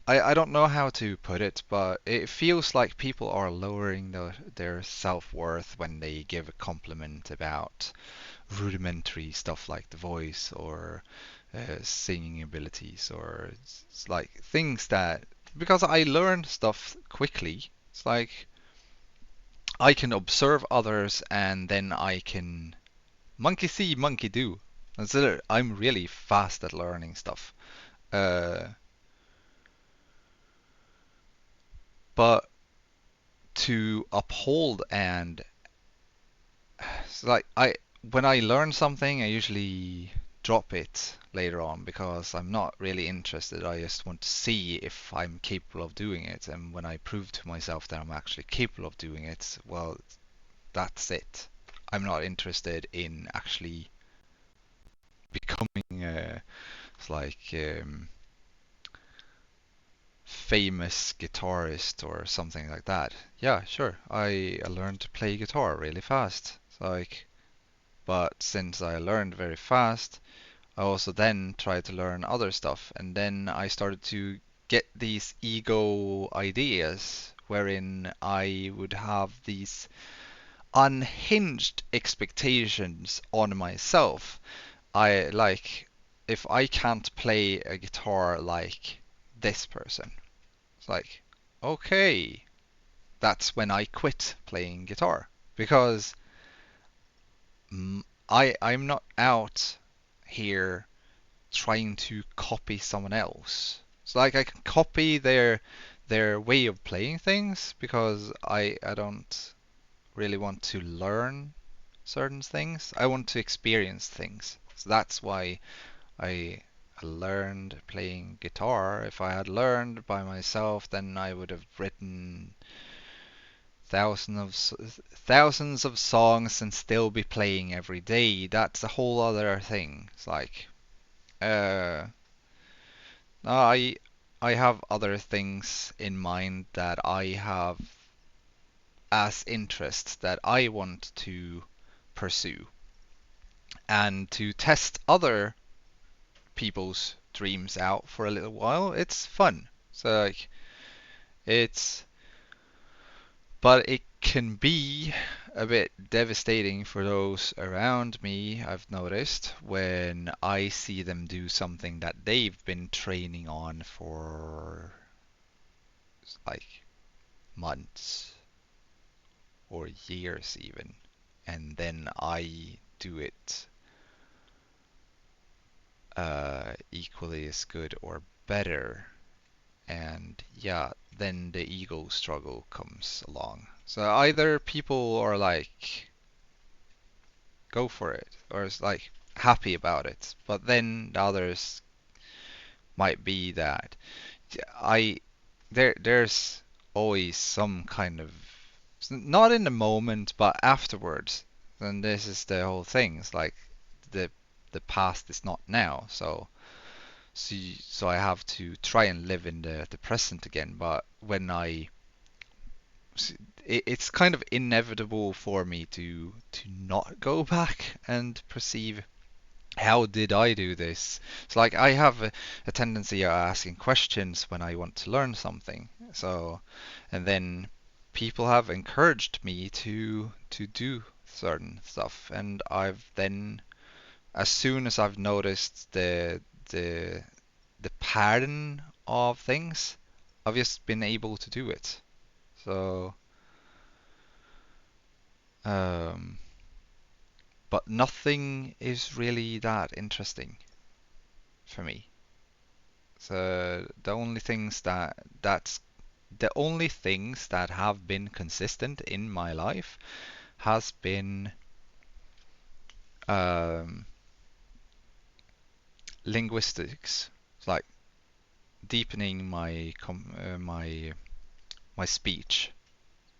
I don't know how to put it, but it feels like people are lowering their self-worth when they give a compliment about rudimentary stuff like the voice or singing abilities or it's like things that because I learn stuff quickly. It's like I can observe others and then I can monkey see, monkey do. I'm really fast at learning stuff. Uh, but to uphold and it's like I when I learn something, I usually drop it later on because I'm not really interested. I just want to see if I'm capable of doing it, and when I prove to myself that I'm actually capable of doing it, well, that's it. I'm not interested in actually becoming it's like famous guitarist or something like that. Yeah, sure. I learned to play guitar really fast. It's like, but since I learned very fast, I also then tried to learn other stuff, and then I started to get these ego ideas wherein I would have these unhinged expectations on myself. I like if I can't play a guitar like this person, it's like, okay, that's when I quit playing guitar because I'm not out here trying to copy someone else. It's like I can copy their way of playing things because I don't really want to learn certain things. I want to experience things. So that's why I learned playing guitar. If I had learned by myself, then I would have written thousands of songs and still be playing every day. That's a whole other thing. It's like, uh, I I have other things in mind that I have as interests that I want to pursue, and to test other people's dreams out for a little while. It's fun. So like, it's but it can be a bit devastating for those around me, I've noticed, when I see them do something that they've been training on for like months or years even, and then I do it equally as good or better. And yeah, then the ego struggle comes along. So either people are like, go for it, or it's like happy about it, but then the others might be that I there's always some kind of, not in the moment, but afterwards. And this is the whole thing. It's like the the past is not now, so I have to try and live in the present again. But when it's kind of inevitable for me to not go back and perceive how did I do this. It's like I have a tendency of asking questions when I want to learn something. So, and then people have encouraged me to do certain stuff, and I've then, as soon as I've noticed the the pattern of things, I've just been able to do it. So, um, but nothing is really that interesting for me. So the only things that have been consistent in my life has been um, linguistics. It's like deepening my speech.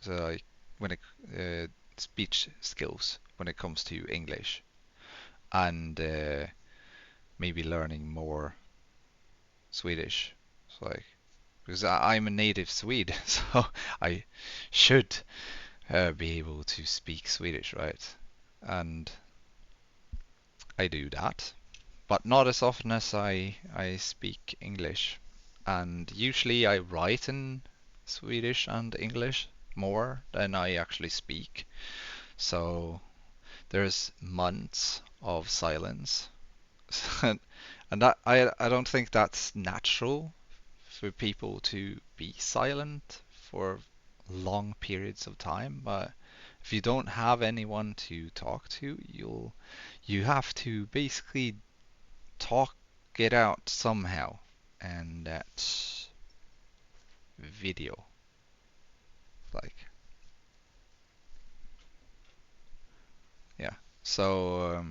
So like when it speech skills when it comes to English, and maybe learning more Swedish. So like, because I'm a native Swede, so I should be able to speak Swedish, right? And I do that, but not as often as I speak English. And usually I write in Swedish and English more than I actually speak. So there's months of silence. And that I don't think that's natural for people to be silent for long periods of time, but if you don't have anyone to talk to, you have to basically talk it out somehow, and that's video. Like, yeah. So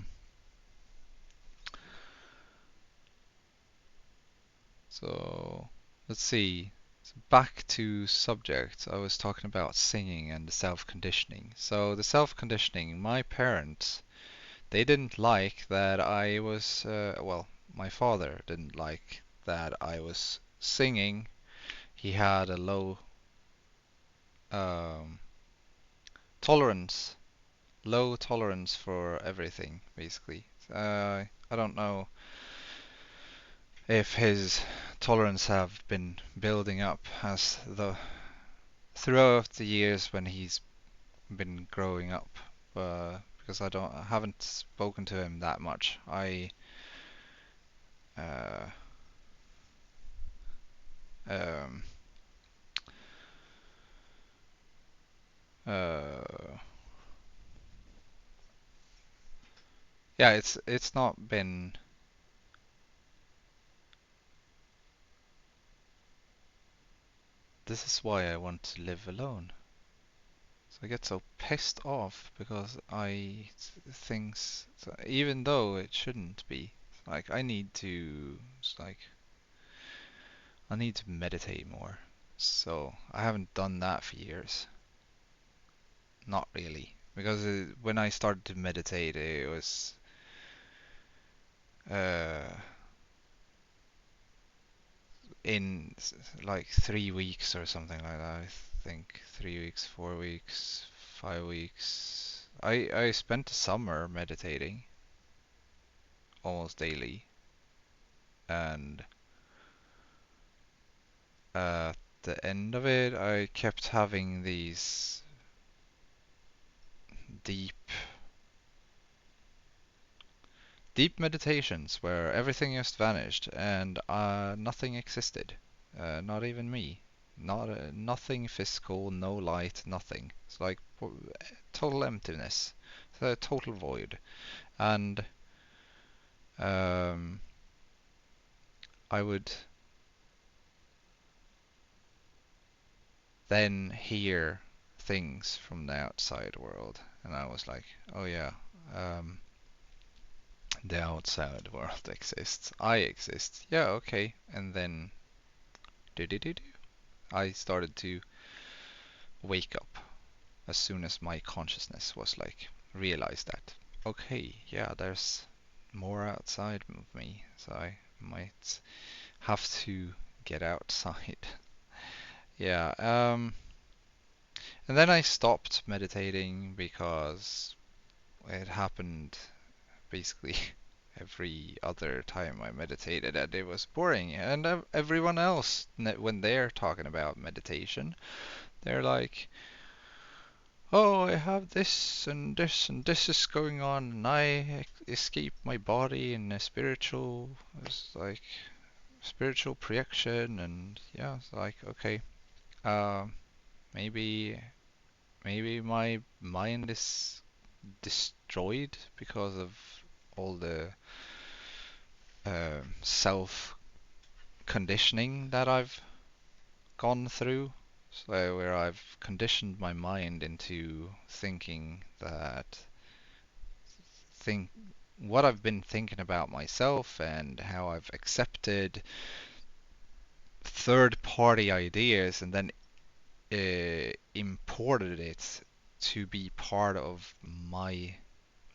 let's see. So back to subject. I was talking about singing and the self-conditioning. So the self-conditioning, my parents, they didn't like that I was, well, my father didn't like that I was singing. He had a low um, tolerance, low tolerance for everything, basically. I don't know if his tolerance have been building up as the throughout the years when he's been growing up, because I haven't spoken to him that much. Uh, um, uh, yeah, it's not been. This is why I want to live alone. So I get so pissed off because things, even though it shouldn't be. Like it's like I need to meditate more. So I haven't done that for years. Not really, because when I started to meditate, it was uh, in like 3 weeks or something like that. I think 3 weeks, 4 weeks, 5 weeks. I spent the summer meditating almost daily, and at the end of it, I kept having these deep, deep meditations where everything just vanished and nothing existed, not even me, nothing physical, no light, nothing. It's like total emptiness, it's a total void, and um, I would then hear things from the outside world, and I was like, oh yeah. Um, the outside world exists. I exist. Yeah, okay. And then do do do do. I started to wake up as soon as my consciousness was like realized that okay, yeah, there's more outside of me, so I might have to get outside. Yeah, and then I stopped meditating because it happened basically every other time I meditated, and it was boring. And everyone else, when they're talking about meditation, they're like, "Oh, I have this and this and this is going on, and I escape my body in a spiritual, it's like spiritual projection." And yeah, it's like, okay, uh, maybe my mind is destroyed because of all the self conditioning that I've gone through. So where I've conditioned my mind into thinking that think what I've been thinking about myself and how I've accepted third party ideas and then imported it to be part of my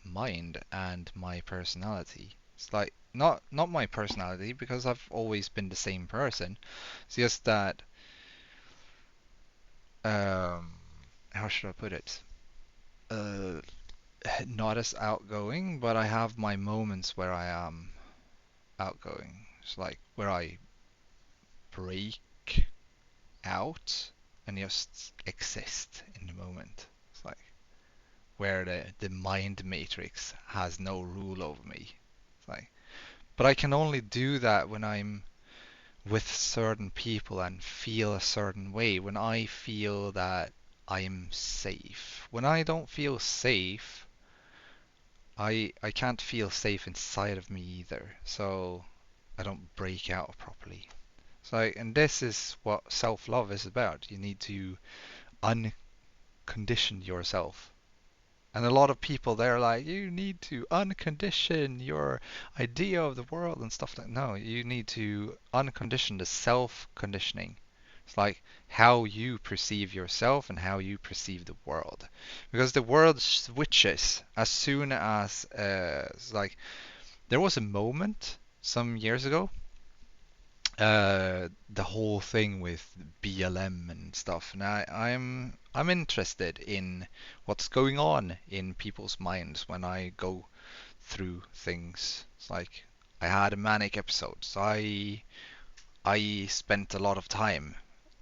mind and my personality. It's like not my personality because I've always been the same person. It's just that um how should I put it? Uh Not as outgoing, but I have my moments where I am outgoing. It's like where I break out and just exist in the moment. It's like where the mind matrix has no rule over me. It's like, but I can only do that when I'm with certain people and feel a certain way. When I feel that I'm safe. When I don't feel safe, I can't feel safe inside of me either. So I don't break out properly. So, and this is what self-love is about. You need to uncondition yourself. And a lot of people, they're like, you need to uncondition your idea of the world and stuff like that. No, you need to uncondition the self-conditioning. It's like how you perceive yourself and how you perceive the world. Because the world switches as soon as, it's like, there was a moment some years ago, the whole thing with BLM and stuff. And I'm interested in what's going on in people's minds when I go through things. It's like I had a manic episode, so I spent a lot of time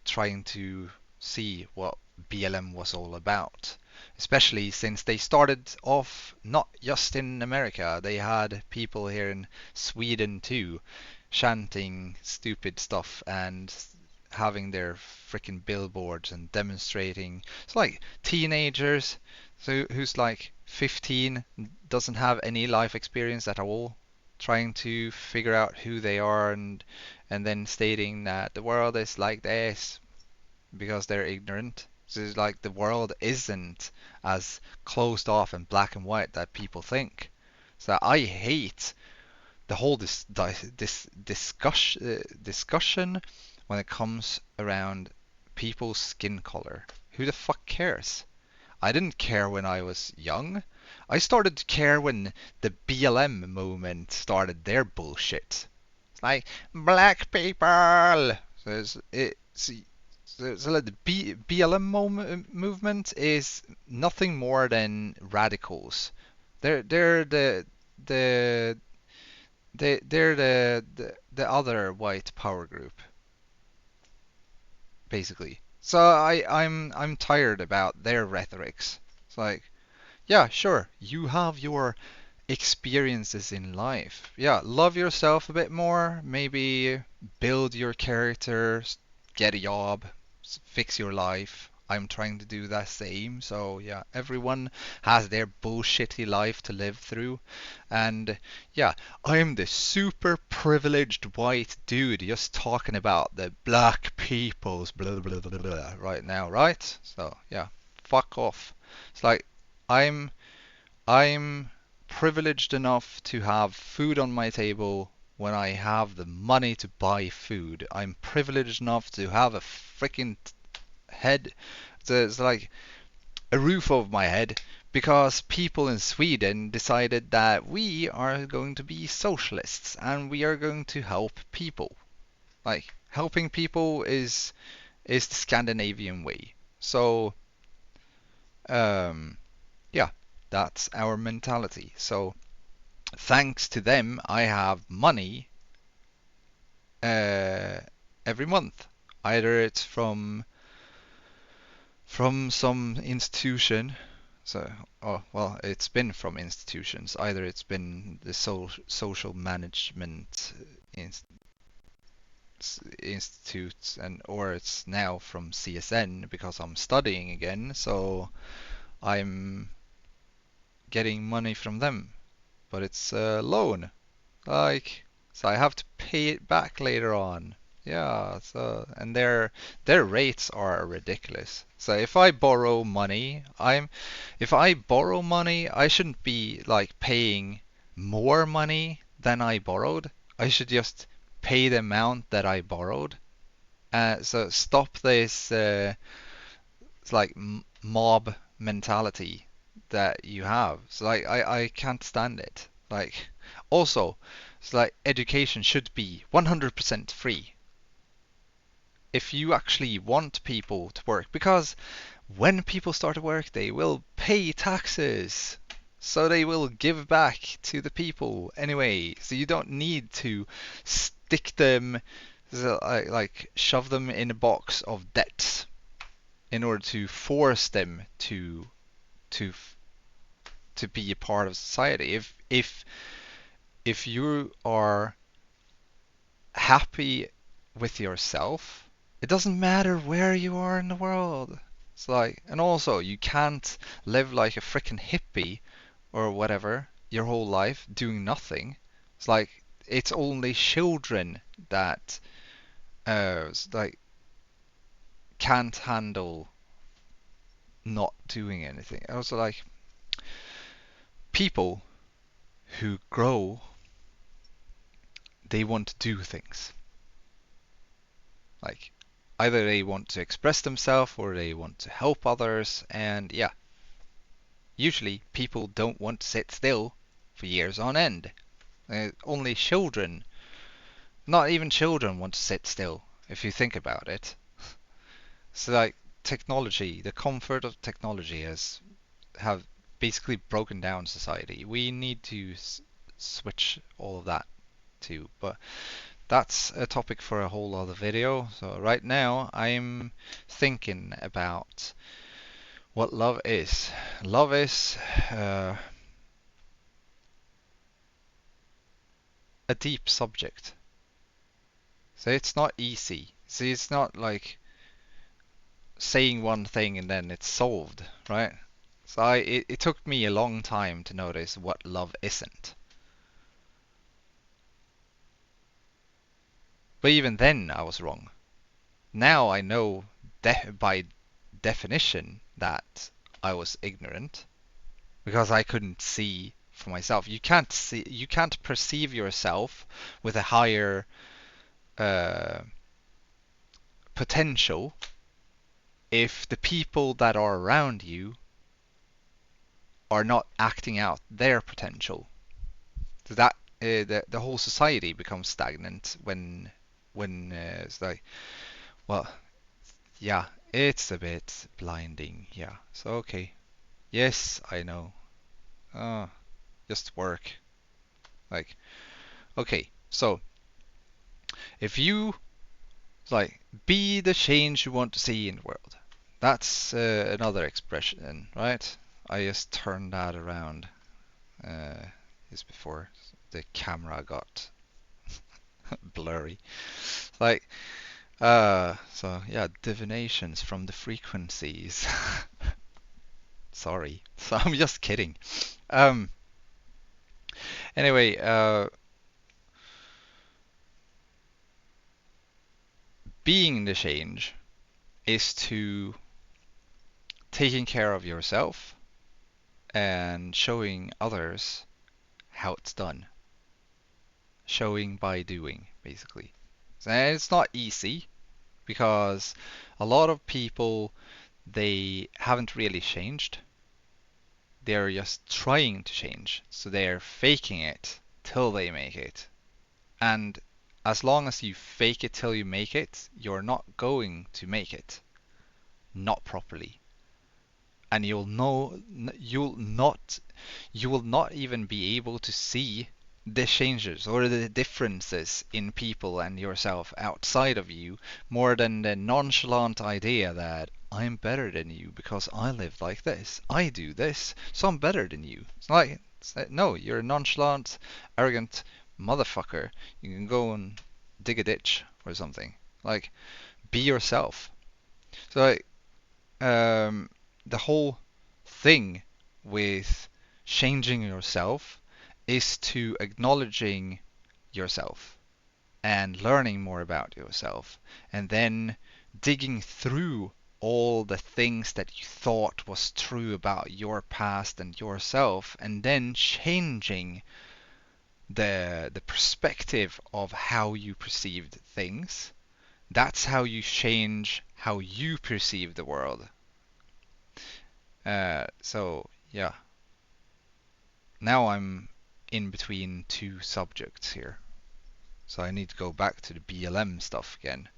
trying to see what BLM was all about. Especially since they started off not just in America, they had people here in Sweden too chanting stupid stuff and having their freaking billboards and demonstrating. It's like teenagers who's like 15, doesn't have any life experience at all, trying to figure out who they are and then stating that the world is like this because they're ignorant. So it's like the world isn't as closed off and black and white that people think. So I hate the whole this discussion when it comes around people's skin color. Who the fuck cares? I didn't care when I was young. I started to care when the BLM movement started their bullshit. It's like black people. So so like the BLM movement is nothing more than radicals. They're the they're the other white power group, basically. So I'm tired about their rhetorics. It's like, yeah, sure, you have your experiences in life. Yeah, love yourself a bit more, maybe build your character, get a job, fix your life. I'm trying to do that same. So yeah, everyone has their bullshitty life to live through. And yeah, I'm the super privileged white dude just talking about the black people's blah blah blah blah right now, right? So yeah, fuck off. It's like I'm I'm privileged enough to have food on my table when I have the money to buy food. I'm privileged enough to have a freaking head, it's like a roof over my head, because people in Sweden decided that we are going to be socialists and we are going to help people. Like helping people is the Scandinavian way. So um yeah, that's our mentality. So thanks to them, I have money uh, every month. Either it's from some institution, so oh well, it's been from institutions. Either it's been the social management institutes, and or it's now from CSN because I'm studying again. So I'm getting money from them, but it's a loan. Like, so I have to pay it back later on. Yeah, so and their rates are ridiculous. So if I borrow money, I shouldn't be like paying more money than I borrowed. I should just pay the amount that I borrowed. So stop this it's like mob mentality that you have. So like I can't stand it. Like also, it's like education should be 100% free if you actually want people to work, because when people start to work, they will pay taxes. So they will give back to the people anyway. So you don't need to stick them, so, like shove them in a box of debts in order to force them to to be a part of society. If you are happy with yourself, it doesn't matter where you are in the world. It's like, and also you can't live like a freaking hippie or whatever your whole life doing nothing. It's like it's only children that like can't handle not doing anything. Also like people who grow, they want to do things. Like either they want to express themselves or they want to help others. And yeah, usually people don't want to sit still for years on end. Only children, not even children want to sit still, if you think about it. So like technology, the comfort of technology has have basically broken down society. We need to switch all of that too. But that's a topic for a whole other video. So right now I'm thinking about what love is. Love is a deep subject. So it's not easy. See, it's not like saying one thing and then it's solved, right? So it took me a long time to notice what love isn't. But even then I was wrong. Now I know by definition that I was ignorant because I couldn't see for myself. You can't perceive yourself with a higher uh, potential if the people that are around you are not acting out their potential. So that the whole society becomes stagnant when it's like, well, yeah, it's a bit blinding. Yeah. So okay. Yes, I know. Uh, just work. Like, okay. So if you like be the change you want to see in the world. That's another expression, right? I just turned that around just before the camera got blurry. Like, so yeah, divinations from the frequencies. Sorry, so I'm just kidding. Um, anyway, being the change is to taking care of yourself and showing others how it's done. Showing by doing, basically. So it's not easy because a lot of people they haven't really changed. They're just trying to change. So they're faking it till they make it. And as long as you fake it till you make it, you're not going to make it. Not properly. And you will not even be able to see the changes or the differences in people and yourself outside of you more than the nonchalant idea that I'm better than you because I live like this. I do this, so I'm better than you. No, you're a nonchalant, arrogant motherfucker. You can go and dig a ditch or something. Like, be yourself. So like, the whole thing with changing yourself is to acknowledging yourself and learning more about yourself and then digging through all the things that you thought was true about your past and yourself and then changing the perspective of how you perceived things. That's how you change how you perceive the world. So yeah, now I'm in between two subjects here. So I need to go back to the BLM stuff again.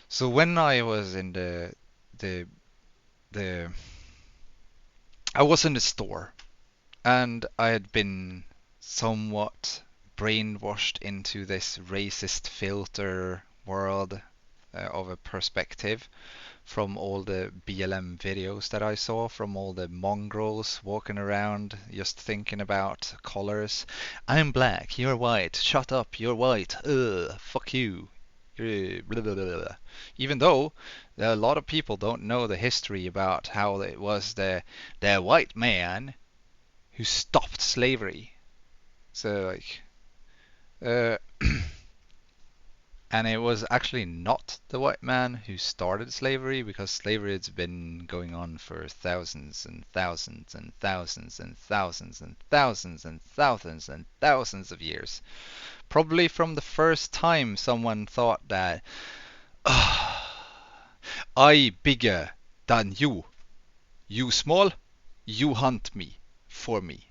So when I was in the the I was in the store and I had been somewhat brainwashed into this racist filter world of a perspective from all the BLM videos that I saw, from all the mongrels walking around just thinking about colors. I'm black, you're white, shut up, you're white, ugh, fuck you. Blah, blah, blah, blah. Even though a lot of people don't know the history about how it was the white man who stopped slavery. So like, uh, and it was actually not the white man who started slavery because slavery has been going on for thousands and thousands and thousands and thousands and thousands and thousands and thousands of years. Probably from the first time someone thought that, I bigger than you. You small, you hunt me for me.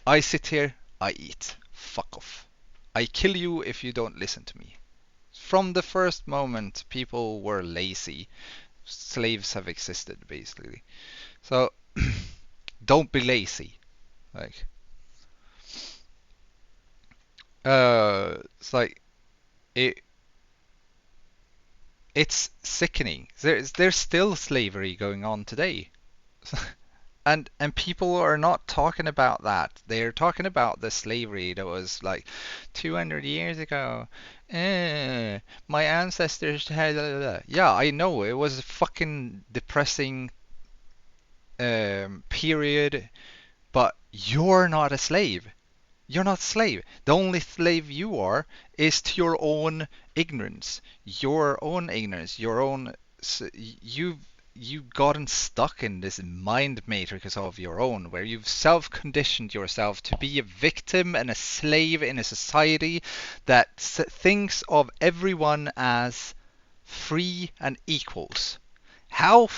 I sit here, I eat. Fuck off. I kill you if you don't listen to me. From the first moment people were lazy, slaves have existed basically. So don't be lazy. Like it's like it it's sickening. There's still slavery going on today. And people are not talking about that. They're talking about the slavery that was like 200 years ago. My ancestors had. Yeah, I know it was a fucking depressing period, but you're not a slave. You're not a slave. The only slave you are is to your own ignorance. Your own ignorance. Your own. You. you've gotten stuck in this mind matrix of your own, where you've self-conditioned yourself to be a victim and a slave in a society that thinks of everyone as free and equals. How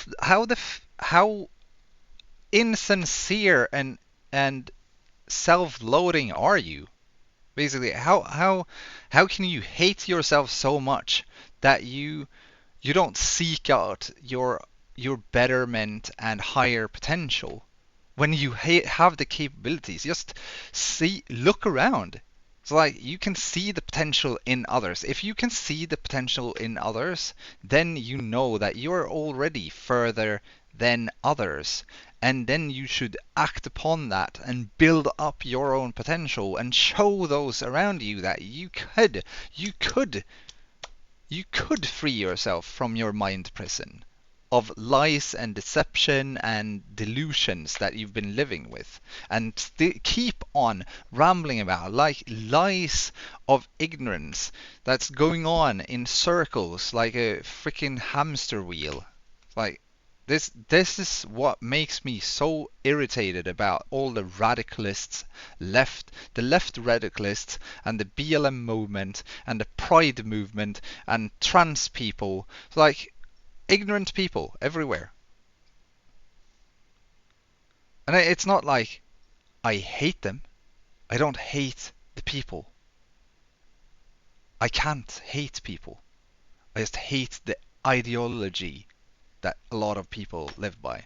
insincere and self-loathing are you? Basically, how can you hate yourself so much that you don't seek out your betterment and higher potential when you have the capabilities? Just look around. It's like you can see the potential in others. If you can see the potential in others, then you know that you're already further than others. And then you should act upon that and build up your own potential and show those around you that you could you could free yourself from your mind prison of lies and deception and delusions that you've been living with, and keep on rambling about like lies of ignorance that's going on in circles like a freaking hamster wheel. Like this is what makes me so irritated about all the radicalists the left radicalists and the BLM movement and the pride movement and trans people. Like ignorant people everywhere. And it's not like I hate them. I don't hate the people. I can't hate people. I just hate the ideology that a lot of people live by.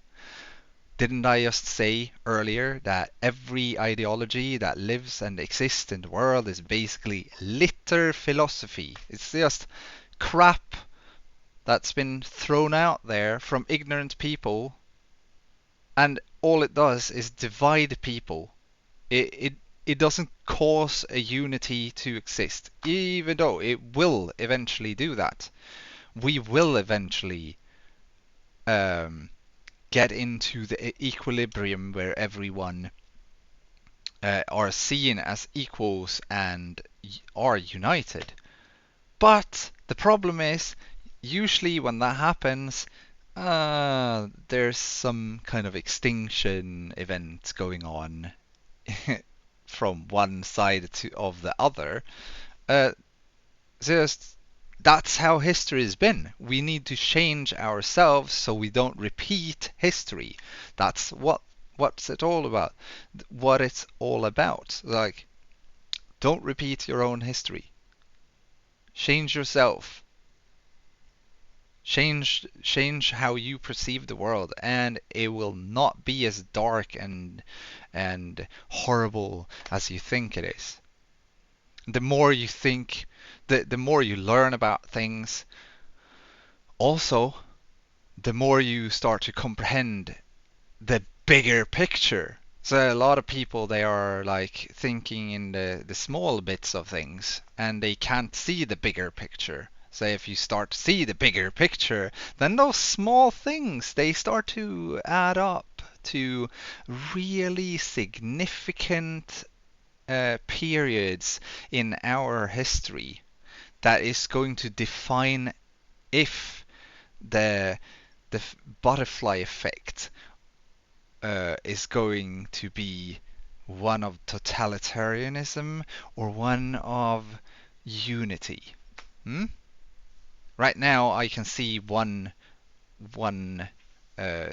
Didn't I just say earlier that every ideology that lives and exists in the world is basically litter philosophy? It's just crap that's been thrown out there from ignorant people, and all it does is divide people. It doesn't cause a unity to exist, even though it will eventually do that. We will eventually get into the equilibrium where everyone are seen as equals and are united. But the problem is, usually when that happens, there's some kind of extinction event going on from one side of the other. Just that's how history has been. We need to change ourselves so we don't repeat history. That's what's it all about. What it's all about. Like, don't repeat your own history. Change yourself. Change how you perceive the world, and it will not be as dark and horrible as you think it is. The more you think, the more you learn about things, also the more you start to comprehend the bigger picture. So a lot of people, they are like thinking in the small bits of things, and they can't see the bigger picture. So if you start to see the bigger picture, then those small things, they start to add up to really significant periods in our history that is going to define if the butterfly effect is going to be one of totalitarianism or one of unity. Hmm? Right now, I can see one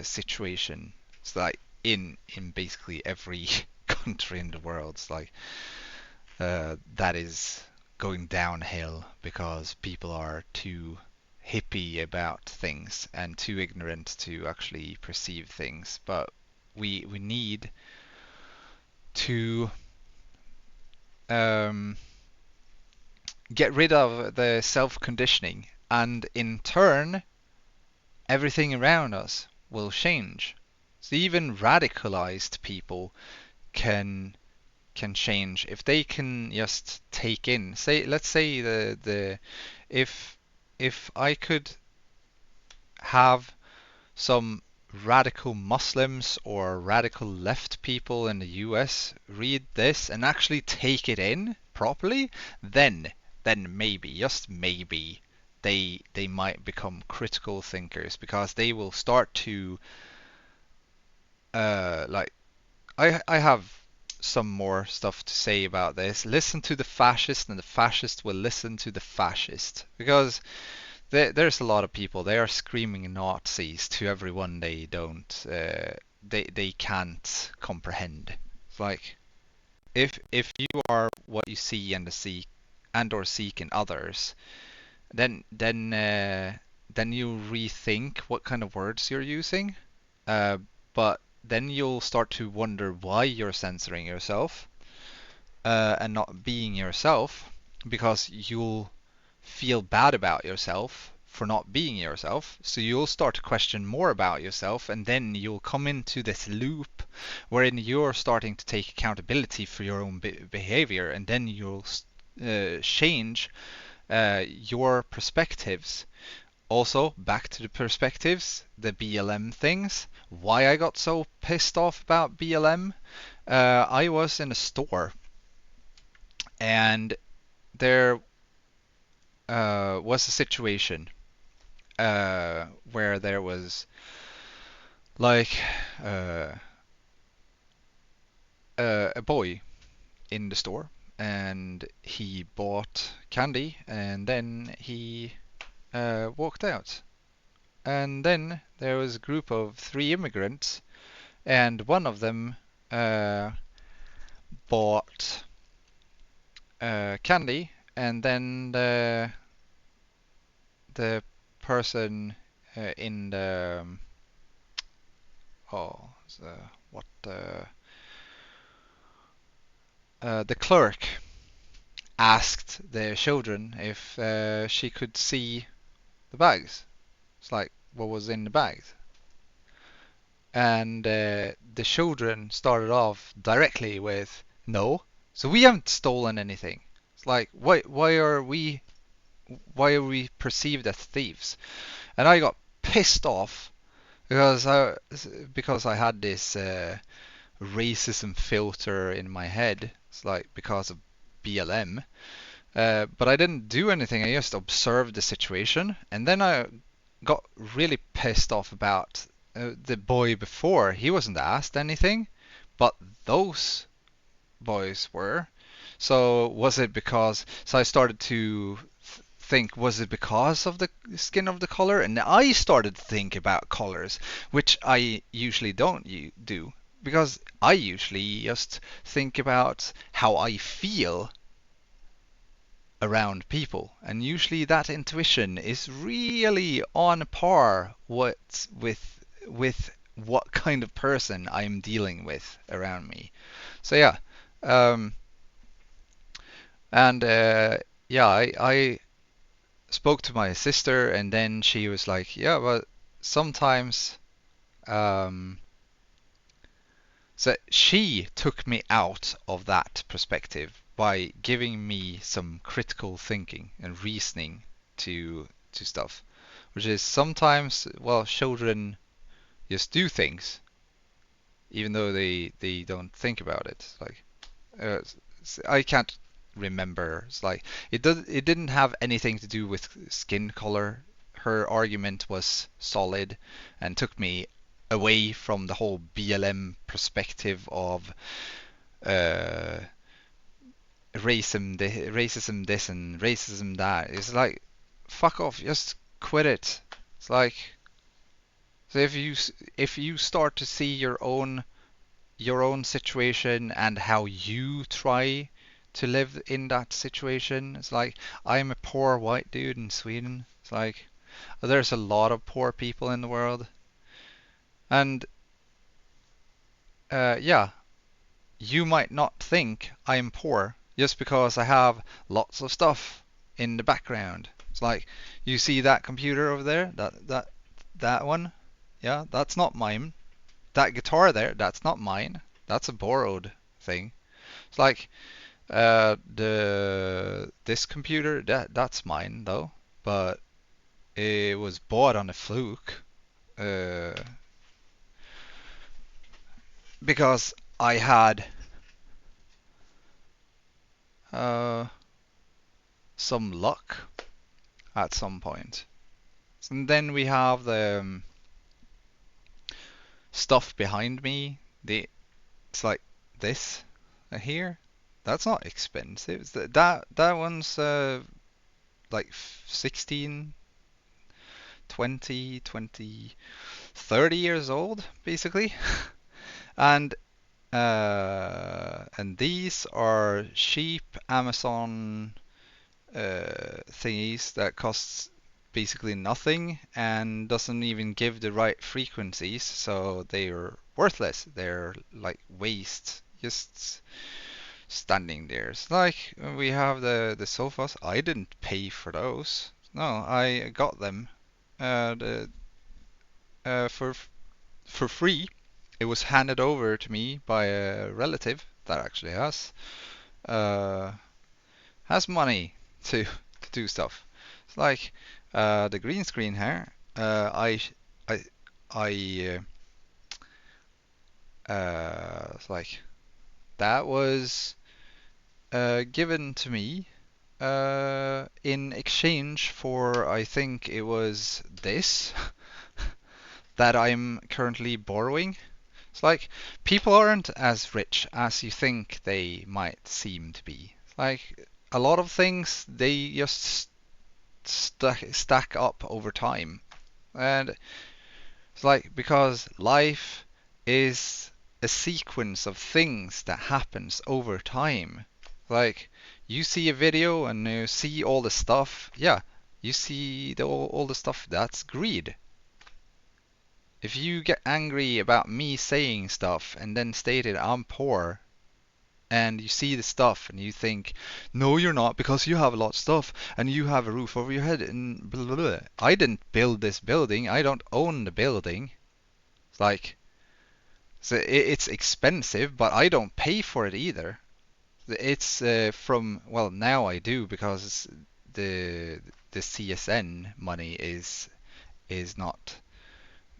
situation. It's like in basically every country in the world. It's like that is going downhill because people are too hippie about things and too ignorant to actually perceive things. But we need to get rid of the self-conditioning, and in turn, everything around us will change. So even radicalized people can change if they can just take in. Let's say if I could have some radical Muslims or radical left people in the US read this and actually take it in properly, then maybe, just maybe, they might become critical thinkers because they will start to like I have some more stuff to say about this. Listen to the fascist, and the fascist will listen to the fascist because there's a lot of people. They are screaming Nazis to everyone they don't they can't comprehend. It's like if you are what you see and or seek in others, then you rethink what kind of words you're using. But then you'll start to wonder why you're censoring yourself and not being yourself, because you'll feel bad about yourself for not being yourself. So you'll start to question more about yourself, and then you'll come into this loop wherein you're starting to take accountability for your own behavior, and then you'll change your perspectives. Also, back to the perspectives, the BLM things. Why I got so pissed off about BLM? I was in a store and there was a situation where there was like uh, a boy in the store and he bought candy and then he walked out. And then there was a group of three immigrants, and one of them uh, bought candy, and then the person in the oh the, what the clerk asked the children if she could see the bags. It's like what was in the bags, and the children started off directly with no. So we haven't stolen anything. It's like why are we perceived as thieves? And I got pissed off because I had this racism filter in my head. It's like because of BLM. But I didn't do anything. I just observed the situation, and then I got really pissed off about the boy before. He wasn't asked anything, but those boys were. So was it because? So I started to think, was it because of the skin of the color? And I started to think about colors, which I usually don't do, because I usually just think about how I feel around people, and usually that intuition is really on par with what kind of person I'm dealing with around me. So yeah, um, and yeah, I spoke to my sister, and then she was like, yeah, but sometimes um, so she took me out of that perspective by giving me some critical thinking and reasoning to stuff, which is sometimes, well, children just do things even though they don't think about it. Like uh, I can't remember. It's like it didn't have anything to do with skin color. Her argument was solid and took me away from the whole BLM perspective of uh, racism this and racism that. It's like fuck off, just quit it. It's like so if you start to see your own situation and how you try to live in that situation. It's like I'm a poor white dude in Sweden. It's like there's a lot of poor people in the world, and yeah, you might not think I'm poor just because I have lots of stuff in the background. It's like you see that computer over there, that one, yeah, that's not mine. That guitar there, that's not mine. That's a borrowed thing. It's like the this computer that's mine though, but it was bought on a fluke uh, because I had uh, some luck. at some point. And then we have the stuff behind me. It's like this here. That's not expensive. That one's like 16, 20, 20, 30 years old, basically. And these are cheap Amazon thingies that costs basically nothing and doesn't even give the right frequencies, so they're worthless. They're like waste, just standing there. It's like we have the sofas. I didn't pay for those. No, I got them the, for free. It was handed over to me by a relative that actually uh, has money to do stuff. It's like the green screen here. I I it's like that was given to me in exchange for, I think it was this that I'm currently borrowing. It's like people aren't as rich as you think they might seem to be. It's like a lot of things they just stack up over time. And it's like because life is a sequence of things that happens over time. Like you see a video and you see all the stuff. Yeah, you see all the stuff. That's greed. If you get angry about me saying stuff and then stated I'm poor, and you see the stuff and you think, no, you're not because you have a lot of stuff and you have a roof over your head and blah, blah, blah. I didn't build this building. I don't own the building. It's like, so it's expensive, but I don't pay for it either. It's from, well, now I do because the the CSN money is not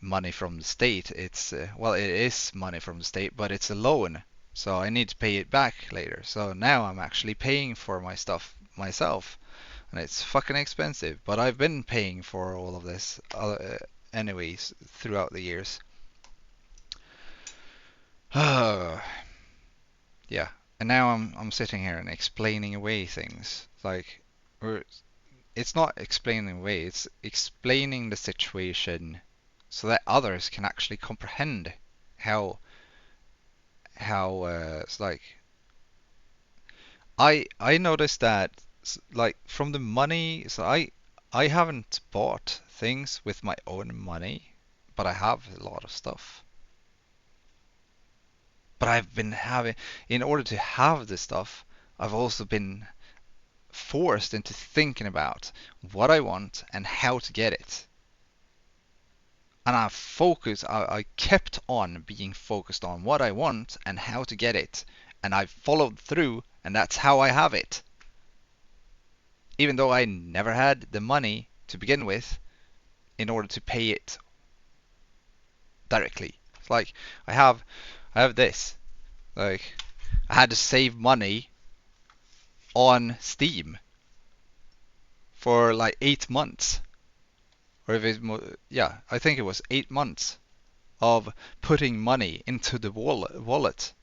money from the state. It's well, it is money from the state, but it's a loan, so I need to pay it back later. So now I'm actually paying for my stuff myself, and it's fucking expensive. But I've been paying for all of this anyways throughout the years. Yeah, and now I'm sitting here and explaining away things like, or it's not explaining away, it's explaining the situation so that others can actually comprehend how it's like I noticed that like from the money, so I haven't bought things with my own money, but I have a lot of stuff. But I've been having, in order to have this stuff, I've also been forced into thinking about what I want and how to get it. And I kept on being focused on what I want and how to get it. And I followed through, and that's how I have it. Even though I never had the money to begin with in order to pay it directly. It's like I have this. Like I had to save money on Steam for like 8 months. Or if it's more, yeah, I think it was 8 months of putting money into the wallet.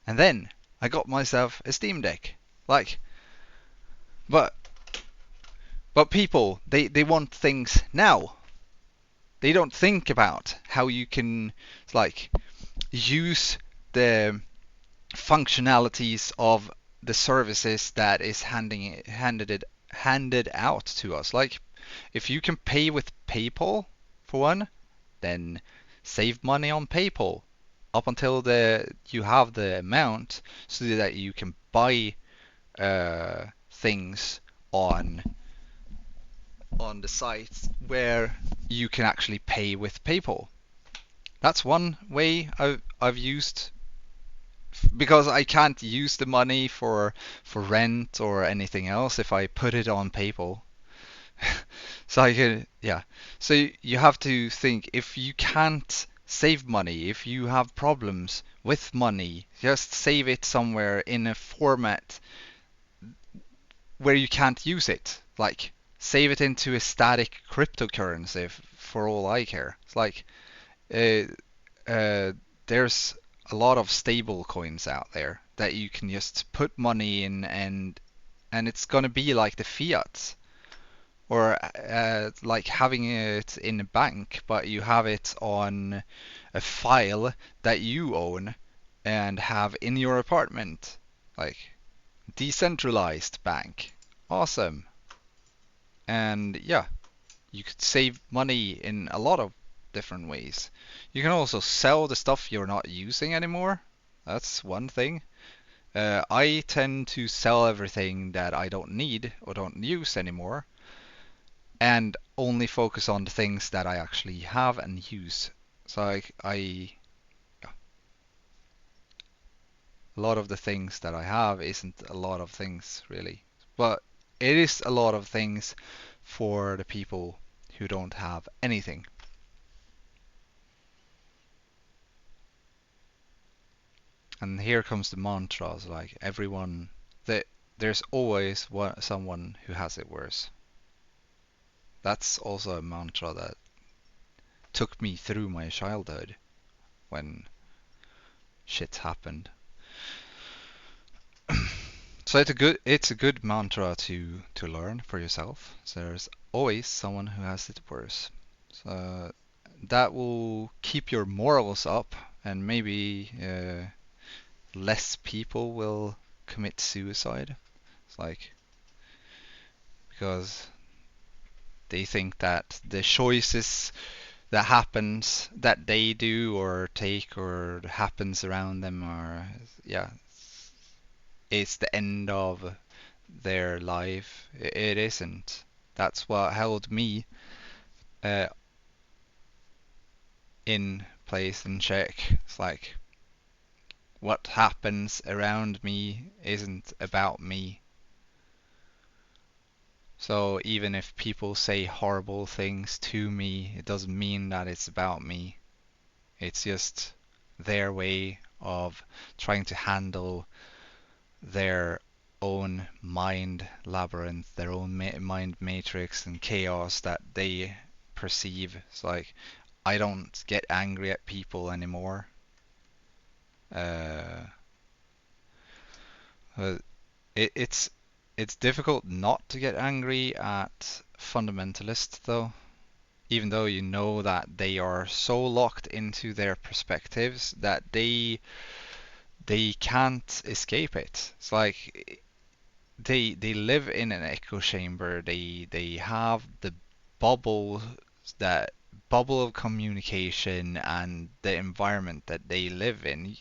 And then I got myself a Steam Deck. Like, but people they want things now. They don't think about how you can like use the functionalities of the services that is handed out to us. Like if you can pay with PayPal for one, then save money on PayPal up until the you have the amount so that you can buy things on the sites where you can actually pay with PayPal. That's one way I've used because I can't use the money for rent or anything else if I put it on PayPal. So I can, yeah. So you have to think if you can't save money, if you have problems with money, just save it somewhere in a format where you can't use it. Like save it into a static cryptocurrency for all I care. It's like uh, uh, there's a lot of stable coins out there that you can just put money in, and it's gonna be like the fiat, or like having it in a bank, but you have it on a file that you own and have in your apartment, like decentralized bank. Awesome. And yeah, you could save money in a lot of different ways. You can also sell the stuff you're not using anymore. That's one thing. I tend to sell everything that I don't need or don't use anymore, and only focus on the things that I actually have and use. So yeah, a lot of the things that I have isn't a lot of things really, but it is a lot of things for the people who don't have anything. And here comes the mantras, like everyone, that there's always someone who has it worse. That's also a mantra that took me through my childhood when shit happened. So it's a good mantra to learn for yourself. So there's always someone who has it worse. So that will keep your morals up, and maybe less people will commit suicide. It's like because they think that the choices that happens that they do or take or happens around them are, yeah, it's the end of their life. It isn't. That's what held me uh, in place and check. It's like what happens around me isn't about me. So even if people say horrible things to me, it doesn't mean that it's about me. It's just their way of trying to handle their own mind labyrinth, their own mind matrix and chaos that they perceive. It's like I don't get angry at people anymore. Uh, uh, it's difficult not to get angry at fundamentalists though, even though you know that they are so locked into their perspectives that they can't escape it. It's like they live in an echo chamber. They have the bubble that bubble of communication and the environment that they live in.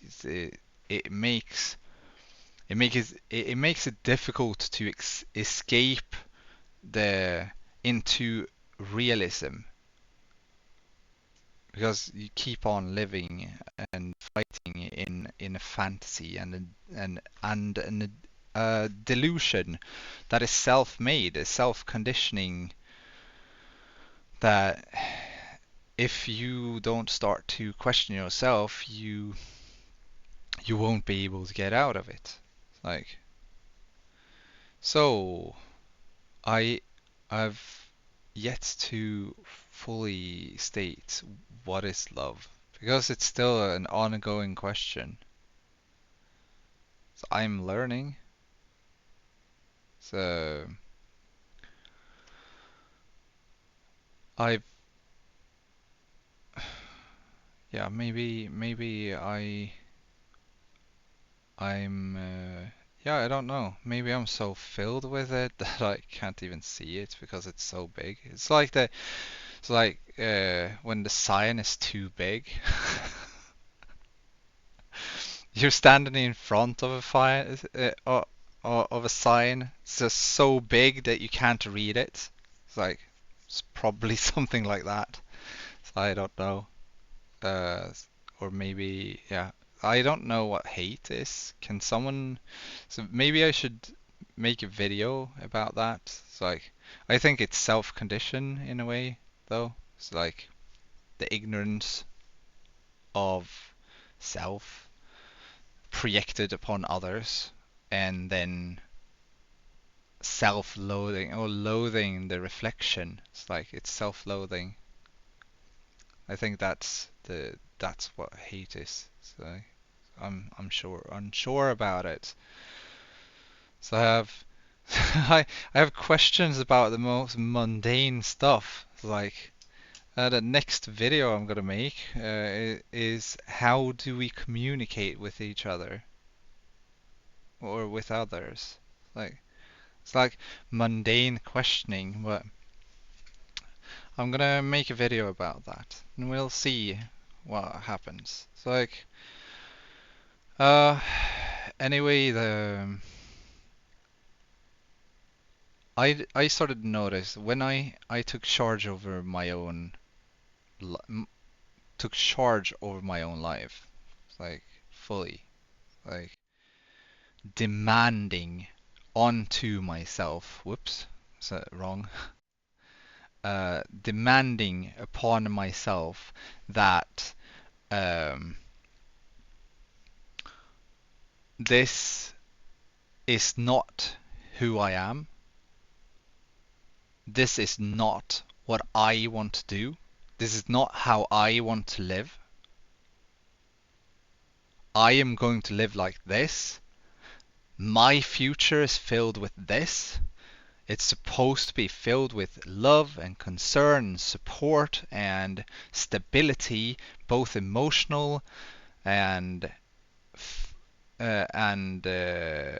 It makes it difficult to escape the into realism because you keep on living and fighting in a fantasy and a delusion that is self-made, a self-conditioning that if you don't start to question yourself, you won't be able to get out of it. Like so, I I've yet to fully state what is love because it's still an ongoing question. So I'm learning. So I've yeah, maybe I'm yeah, I don't know. Maybe I'm so filled with it that I can't even see it because it's so big. It's like when the sign is too big. You're standing in front of a of a sign. It's just so big that you can't read it. It's like it's probably something like that. So I don't know. Uh, or maybe yeah. I don't know what hate is. Can someone? So maybe I should make a video about that. It's like I think it's self-condition in a way, though. It's like the ignorance of self projected upon others, and then self-loathing or loathing the reflection. It's like it's self-loathing. I think that's what hate is. So I'm unsure about it. So I have I have questions about the most mundane stuff. Like the next video I'm gonna make is how do we communicate with each other or with others? Like it's like mundane questioning, but I'm gonna make a video about that, and we'll see what happens. So like, uh, anyway, I started to notice when I took charge over my own took charge over my own life, like fully, like demanding onto myself. Whoops, is that wrong? Demanding upon myself that um, this is not who I am. This is not what I want to do. This is not how I want to live. I am going to live like this. My future is filled with this. It's supposed to be filled with love and concern and support and stability, both emotional and uh, and uh,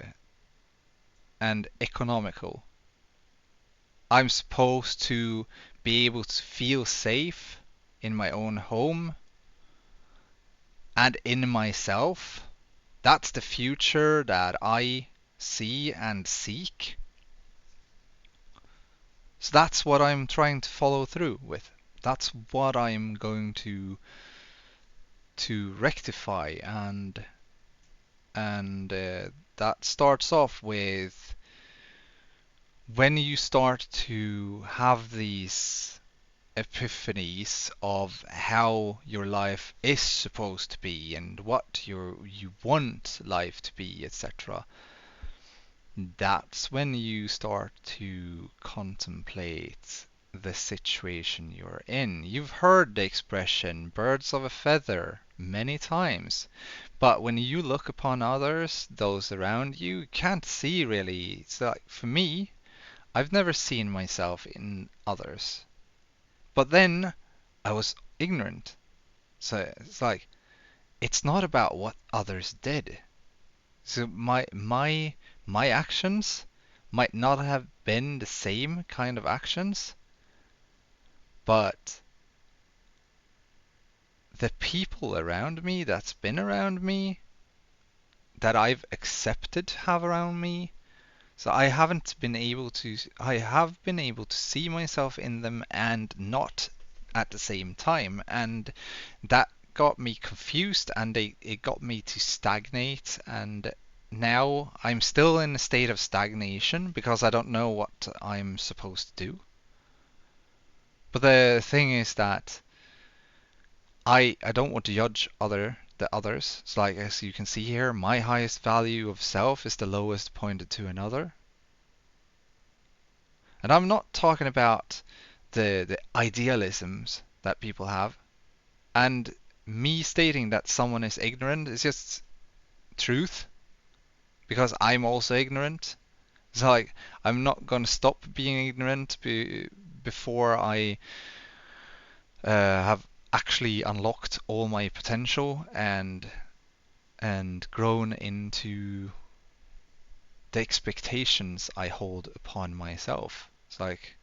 and economical. I'm supposed to be able to feel safe in my own home and in myself. That's the future that I see and seek. So that's what I'm trying to follow through with. That's what I'm going to rectify, and that starts off with when you start to have these epiphanies of how your life is supposed to be and what you want life to be, etc. That's when you start to contemplate the situation you're in. You've heard the expression birds of a feather many times, but when you look upon others, those around you, you can't see really. So like for me, I've never seen myself in others. But then I was ignorant. So it's like it's not about what others did. So my actions might not have been the same kind of actions, but the people around me that's been around me that I've accepted to have around me. So I have been able to see myself in them and not at the same time. And that got me confused and it got me to stagnate. And now I'm still in a state of stagnation because I don't know what I'm supposed to do. But the thing is that I don't want to judge the others. It's like as you can see here, my highest value of self is the lowest pointed to another. And I'm not talking about the idealisms that people have. And me stating that someone is ignorant is just truth because I'm also ignorant. It's like I'm not gonna stop being ignorant before I have actually unlocked all my potential and grown into the expectations I hold upon myself. It's like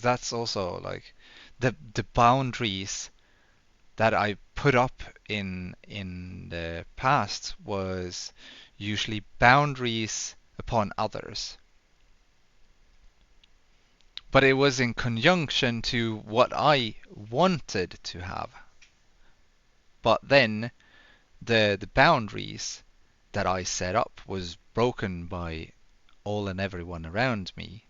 that's also like the boundaries that I put up in the past was usually boundaries upon others. But it was in conjunction to what I wanted to have. But then the boundaries that I set up was broken by all and everyone around me.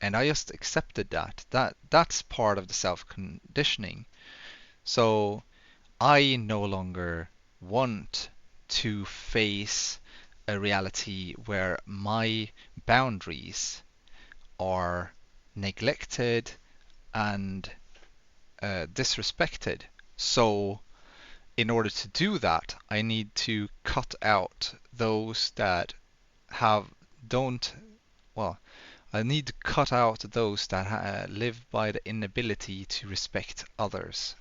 And I just accepted that's part of the self-conditioning. So I no longer want to face a reality where my boundaries are neglected and disrespected. So in order to do that, I need to cut out those that have don't well, I need to cut out those that live by the inability to respect others.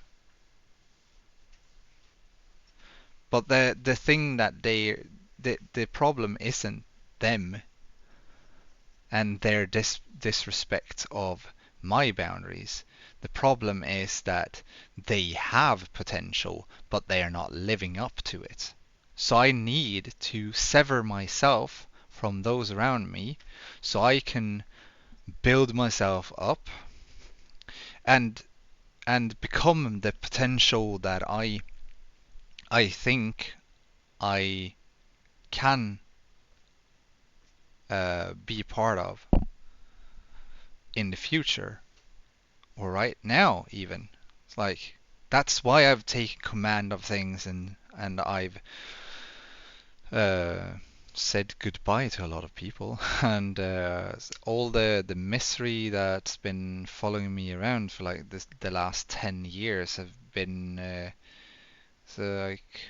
But the thing that the problem isn't them and their disrespect of my boundaries. The problem is that they have potential, but they are not living up to it. So I need to sever myself from those around me so I can build myself up and become the potential that I think I can be part of in the future or right now even. It's like that's why I've taken command of things and I've uh, said goodbye to a lot of people and all the misery that's been following me around for like the last 10 years have been so like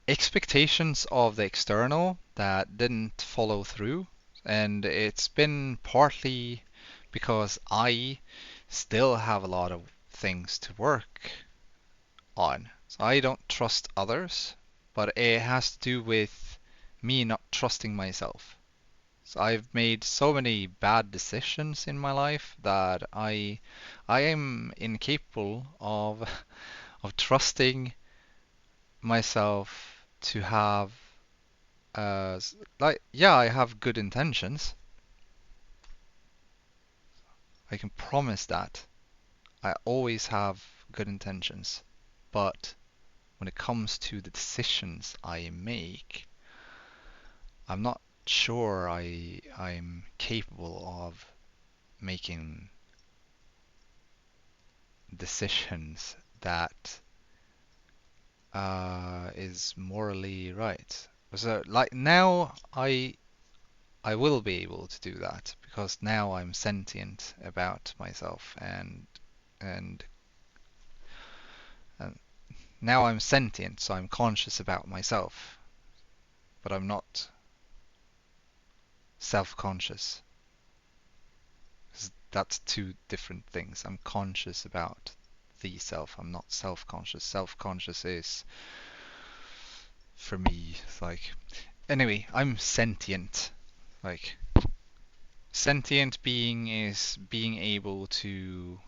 expectations of the external that didn't follow through, and it's been partly because I still have a lot of things to work on. So I don't trust others, but it has to do with me not trusting myself. So I've made so many bad decisions in my life that I am incapable of of trusting myself to have like yeah, I have good intentions. I can promise that. I always have good intentions. But when it comes to the decisions I make, I'm not sure I'm capable of making decisions that is morally right. So like now I will be able to do that because now I'm sentient about myself and and now I'm sentient, so I'm conscious about myself, but I'm not self-conscious. 'Cause that's two different things. I'm conscious about the self. I'm not self-conscious. Self-conscious is for me it's like anyway, I'm sentient. Like sentient being is being able to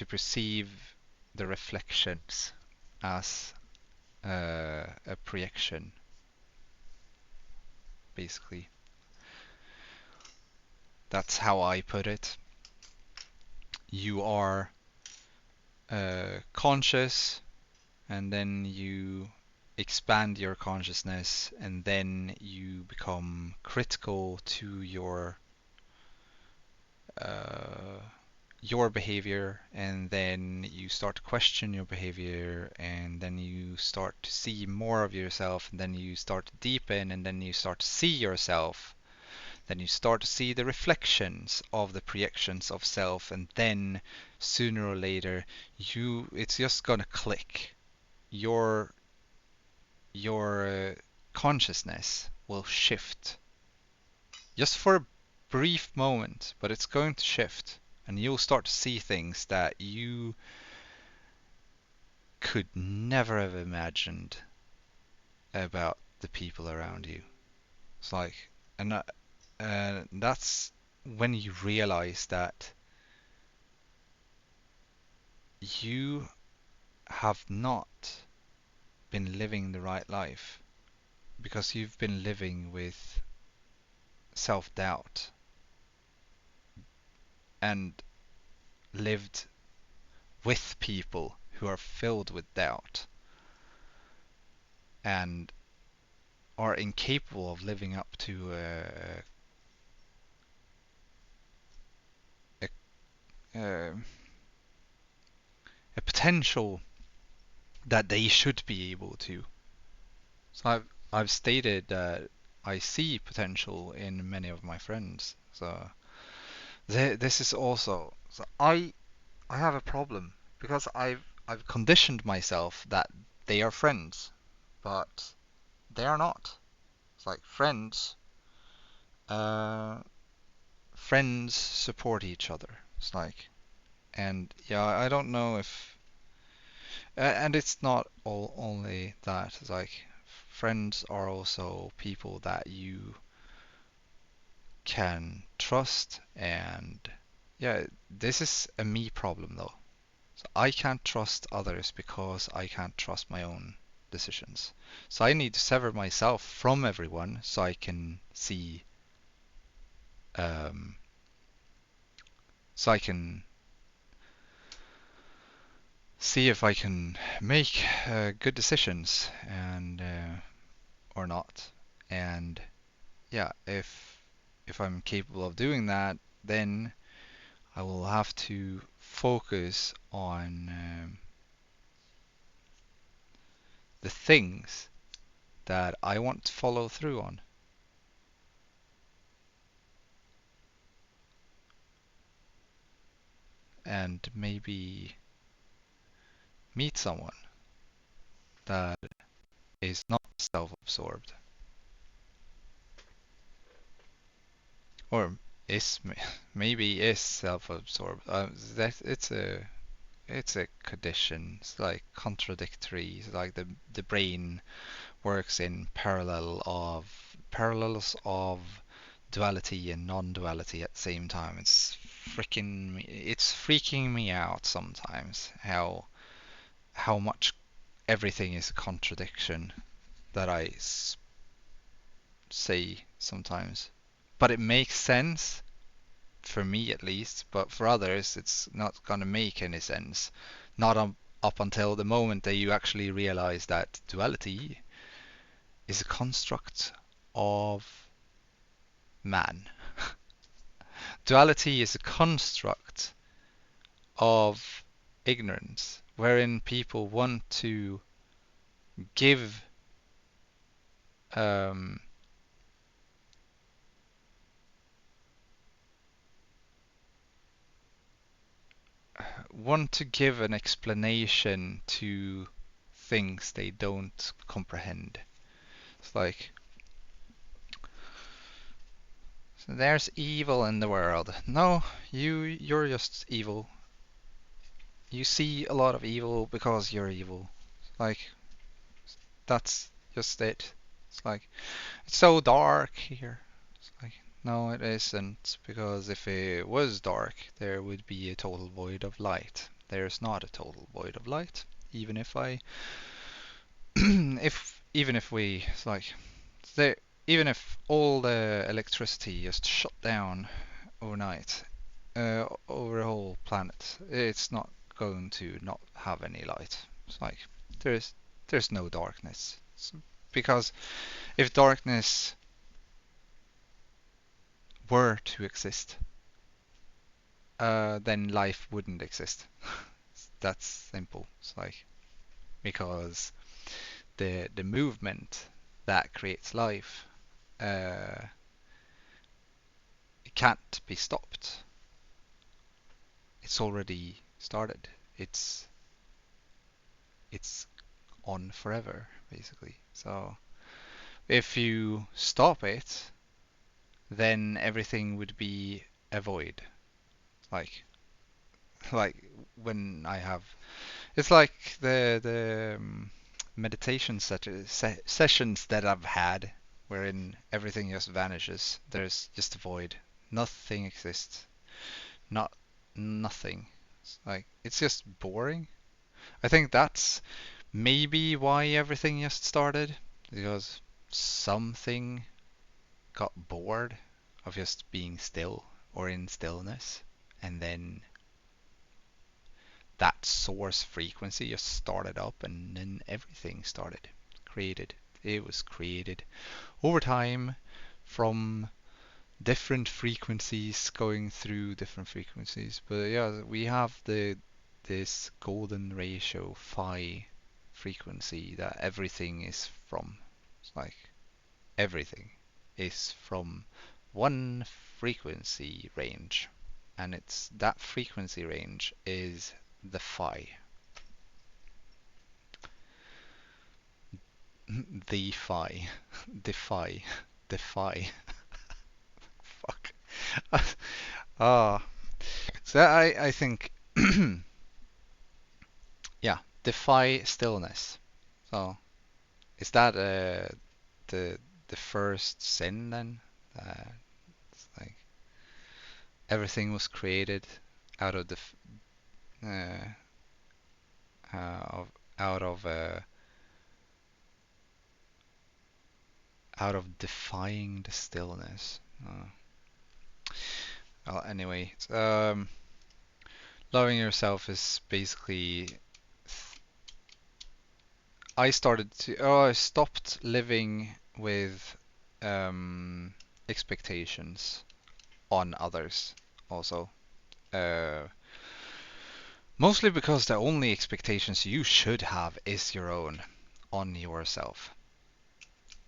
perceive the reflections as a projection, basically. That's how I put it. You are conscious, and then you expand your consciousness, and then you become critical to uh, your behavior, and then you start to question your behavior, and then you start to see more of yourself, and then you start to deepen, and then you start to see yourself. Then you start to see the reflections of the projections of self, and then sooner or later, it's just gonna click. Your your consciousness will shift just for a brief moment, but it's going to shift, and you'll start to see things that you could never have imagined about the people around you. It's like, and that's when you realize that you have not been living the right life because you've been living with self-doubt and lived with people who are filled with doubt and are incapable of living up to a, a potential that they should be able to. So I've stated that I see potential in many of my friends. So this is also, so I have a problem because I've conditioned myself that they are friends, but they are not. It's like uh, friends support each other. It's like, and yeah, I don't know if, and it's not all only that. It's like friends are also people that you can trust, and yeah, this is a me problem though. So I can't trust others because I can't trust my own decisions. So I need to sever myself from everyone so I can see, um, so I can see if I can make good decisions and or not. And yeah, if I'm capable of doing that, then I will have to focus on the things that I want to follow through on, and maybe meet someone that is not self-absorbed, or is maybe is self-absorbed. That it's a condition. It's like contradictory. It's like the brain works in parallels of duality and non-duality at the same time. It's freaking me out sometimes how much everything is a contradiction that say sometimes. But it makes sense for me at least, but for others it's not gonna make any sense. Not up until the moment that you actually realize that duality is a construct of man. Duality is a construct of ignorance, wherein people give um, want to give an explanation to things they don't comprehend. It's like, so there's evil in the world. No, you're just evil. You see a lot of evil because you're evil. Like, that's just it. It's like, it's so dark here. It's like, no, it isn't, because if it was dark, there would be a total void of light. There's not a total void of light, even if I, even if we, it's like, there, even if all the electricity just shut down overnight, over the whole planet, it's not going to not have any light. It's like there's there's no darkness. Because if darkness were to exist, then life wouldn't exist. That's simple. It's like, because the movement that creates life, uh, it can't be stopped. It's already started. It's on forever, basically. So if you stop it, then everything would be a void. Like like when I have, it's like the meditation sessions that I've had, wherein everything just vanishes. There's just a void. Nothing exists. Not nothing. It's like, it's just boring. I think that's maybe why everything just started, because something got bored of just being still or in stillness, and then that source frequency just started up, and then everything started created. It was created over time from different frequencies going through different frequencies. But yeah, we have this golden ratio phi frequency that everything is from. It's like everything. is from one frequency range, and it's that frequency range is the phi. The phi. The phi. The phi. Fuck. Ah. So I think yeah, defy stillness. So is that the the first sin then? It's like everything was created out of the uh, of out of out of defying the stillness. Well, anyway, loving yourself is basically I stopped living with expectations on others also. Uh, Mostly because the only expectations you should have is your own on yourself.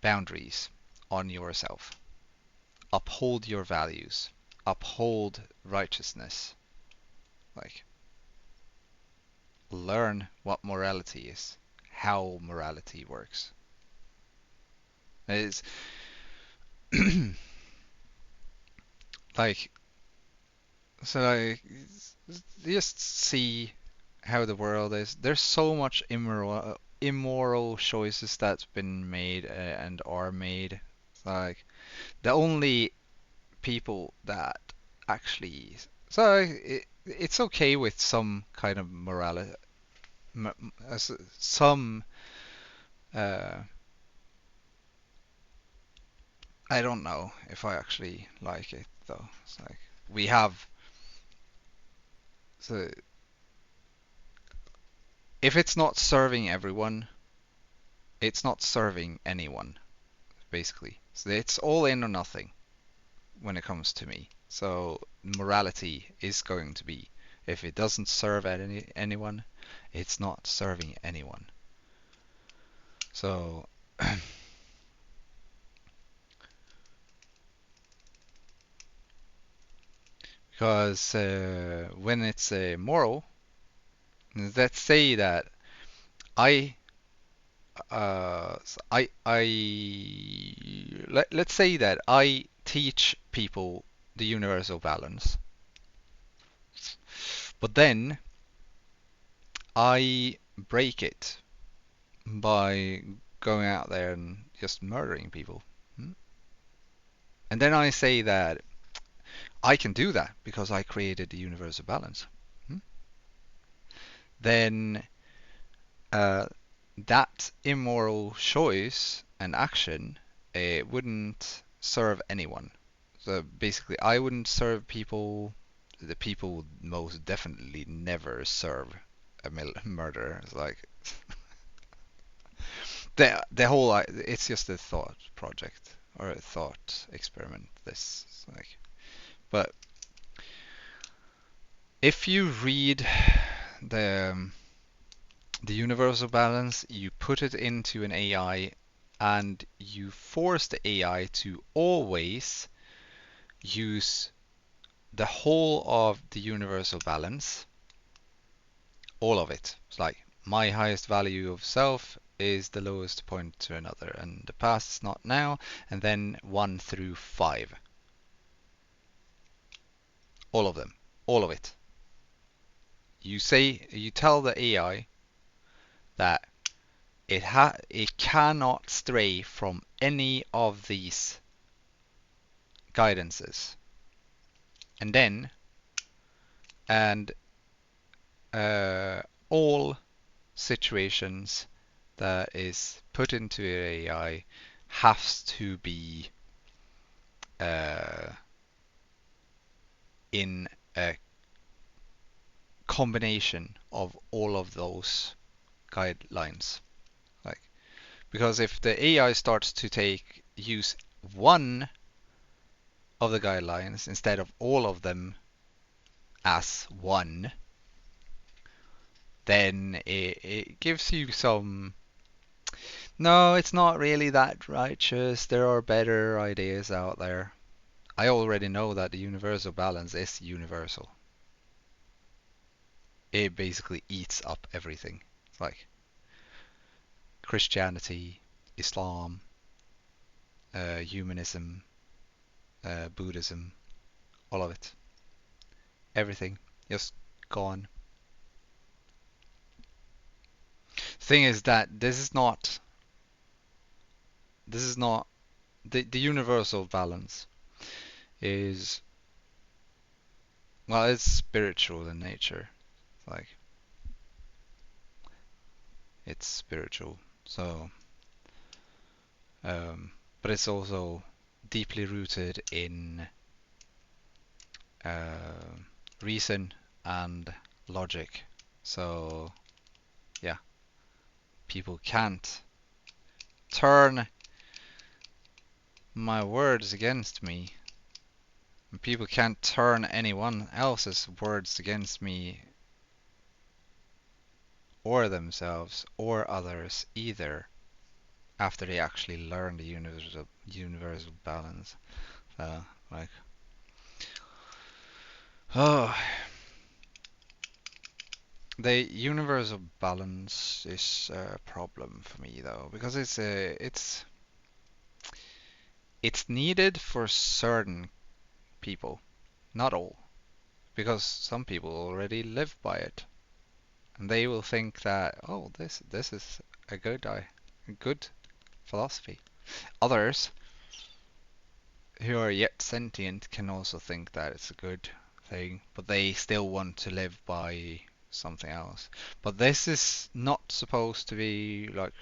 Boundaries on yourself. Uphold your values. Uphold righteousness. Like, learn what morality is, how morality works. It's like, so like, just see how the world is. There's so much immoral choices that's been made and are made. Like the only people that actually it's okay with some kind of morality, some uh, I don't know if I actually like it though. It's like we have so if it's not serving everyone, it's not serving anyone basically. So it's all in or nothing when it comes to me. So morality is going to be if it doesn't serve anyone, it's not serving anyone. So because when it's moral, let's say that I let's say that I teach people the universal balance, but then I break it by going out there and just murdering people. Hmm? And then I say that I can do that because I created the universal balance. Hmm? Then uh, that immoral choice and action wouldn't serve anyone. So basically, I wouldn't serve people. The people would most definitely never serve a murderer. It's like the whole it's just a thought project or a thought experiment. This like, but if you read the the universal balance, you put it into an AI, and you force the AI to always use the whole of the universal balance, all of it. It's like my highest value of self is the lowest point to another, and the past is not now, and then 1 through 5. All of them. All of it. You tell the AI that it cannot stray from any of these guidances. And then and all situations that is put into AI has to be uh, in a combination of all of those guidelines. Like because if the AI starts to take use one of the guidelines instead of all of them as one, then it gives you some. No, it's not really that righteous. There are better ideas out there. I already know that the universal balance is universal. It basically eats up everything. Like Christianity, Islam, humanism, Buddhism, all of it. Everything just gone. Thing is that this is not the universal balance is, well, it's spiritual in nature. Like it's spiritual. So um but it's also deeply rooted in uh, reason and logic. So yeah, people can't turn my words against me. And people can't turn anyone else's words against me or themselves or others either after they actually learn the universal balance. Like, oh, the universal balance is a problem for me though because it's needed for certain people, not all, because some people already live by it and they will think that, oh, this is a good philosophy. Others who are yet sentient can also think that it's a good thing, but they still want to live by something else. But this is not supposed to be like,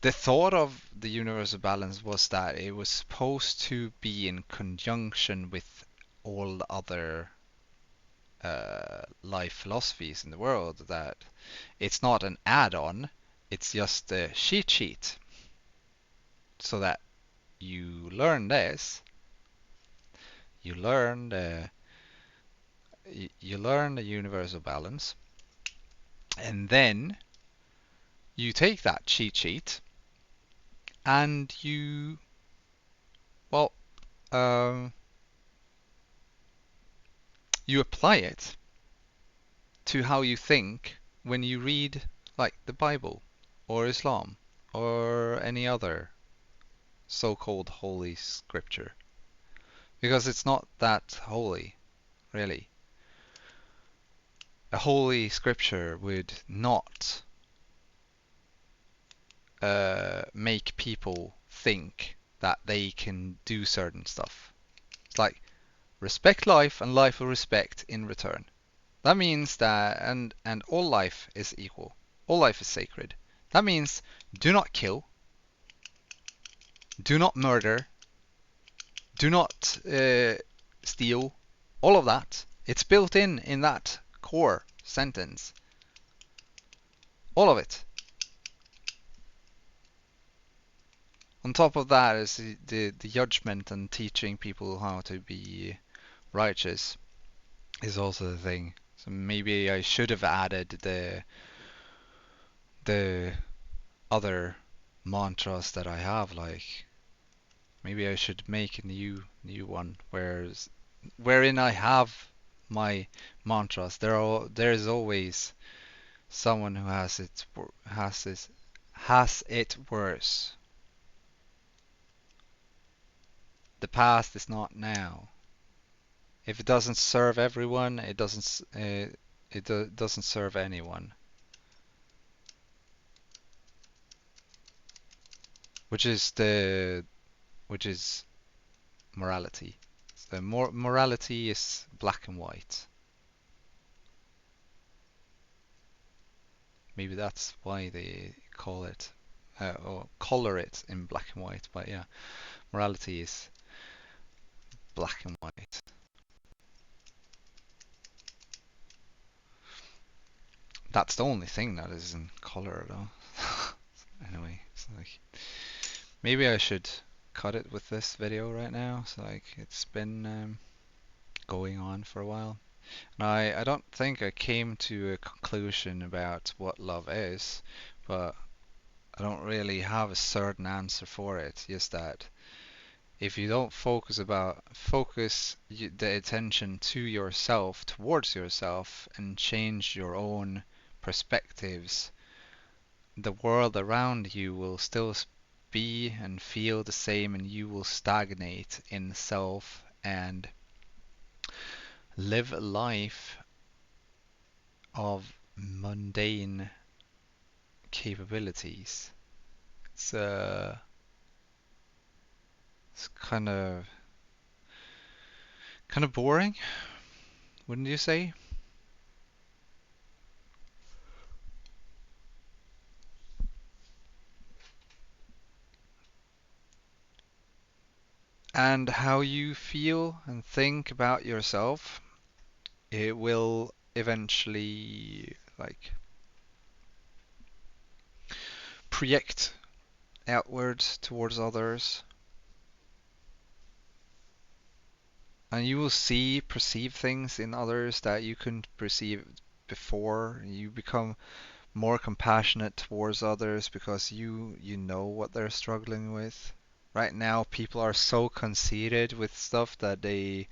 the thought of the universal balance was that it was supposed to be in conjunction with all the other life philosophies in the world, that it's not an add-on, it's just a cheat sheet so that you learn this, you learn the you learn the universal balance, and then you take that cheat sheet and well, um, you apply it to how you think when you read like the Bible or Islam or any other so-called holy scripture. Because it's not that holy, really. A holy scripture would not make people think that they can do certain stuff. It's like respect life and life will respect in return. That means that and all life is equal. All life is sacred. That means do not kill, do not murder, do not steal. All of that. It's built in that core sentence. All of it. On top of that is the judgment and teaching people how to be righteous is also the thing. So maybe I should have added the other mantras that I have. Like maybe I should make a new one, wherein I have my mantras. There is always someone who has it worse. The past is not now. If it doesn't serve everyone, it doesn't serve anyone, which is the which is morality. So morality is black and white. Maybe that's why they call it or color it in black and white. But yeah, morality is black and white. That's the only thing that is in color though. Anyway, it's like maybe I should cut it with this video right now. So like it's been going on for a while. And I don't think I came to a conclusion about what love is, but I don't really have a certain answer for it. Just that if you don't focus the attention to yourself, towards yourself, and change your own perspectives, the world around you will still be and feel the same, and you will stagnate in self and live a life of mundane capabilities. It's uh, it's kind of boring, wouldn't you say? And how you feel and think about yourself, it will eventually like project outwards towards others, and you will perceive things in others that you couldn't perceive before. You become more compassionate towards others because you know what they're struggling with. Right now, people are so conceited with stuff that they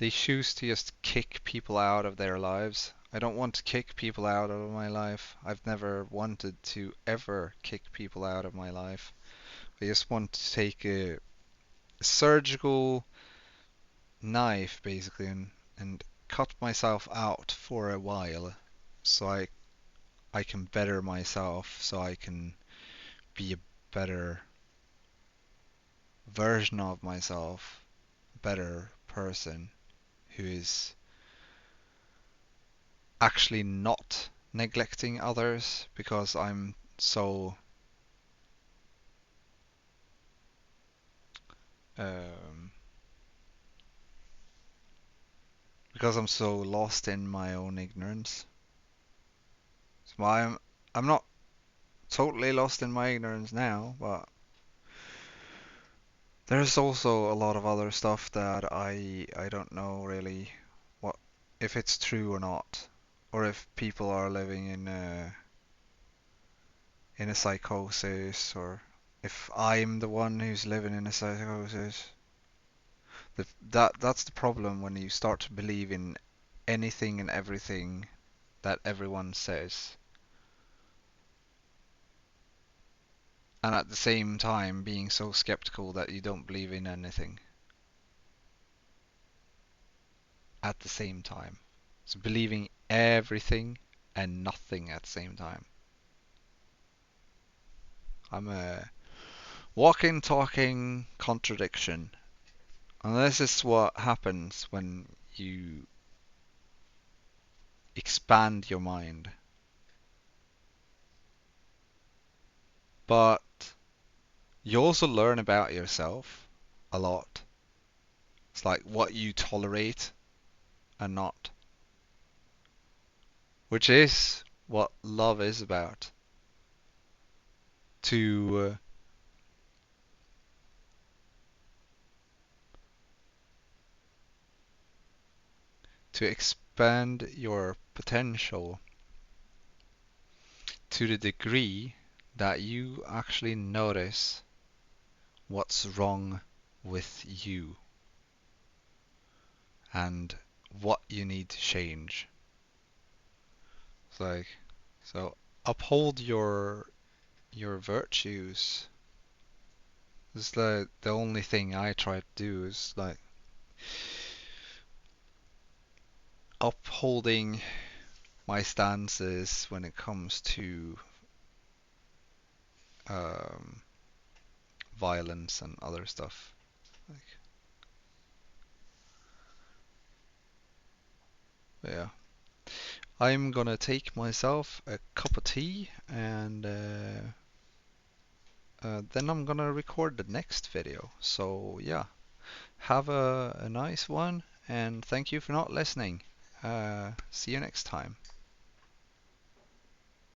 choose to just kick people out of their lives. I don't want to kick people out of my life. I've never wanted to ever kick people out of my life. I just want to take a surgical knife basically and cut myself out for a while so I can better myself, so I can be a better version of myself, better person who is actually not neglecting others um, because I'm so lost in my own ignorance. So I'm not totally lost in my ignorance now, but there's also a lot of other stuff that I don't know really what if it's true or not, or if people are living in a psychosis, or if I'm the one who's living in a psychosis. That's the problem when you start to believe in anything and everything that everyone says, and at the same time being so skeptical that you don't believe in anything at the same time. So believing everything and nothing at the same time. I'm a walking, talking contradiction. And this is what happens when you expand your mind. But you also learn about yourself a lot. It's like what you tolerate and not, which is what love is about. To to expand your potential to the degree that you actually notice what's wrong with you and what you need to change. It's like, so uphold your virtues. It's the only thing I try to do is like upholding my stances when it comes to um, violence and other stuff. Like, yeah, I'm gonna take myself a cup of tea and then I'm gonna record the next video. So yeah, have a nice one and thank you for not listening. See you next time.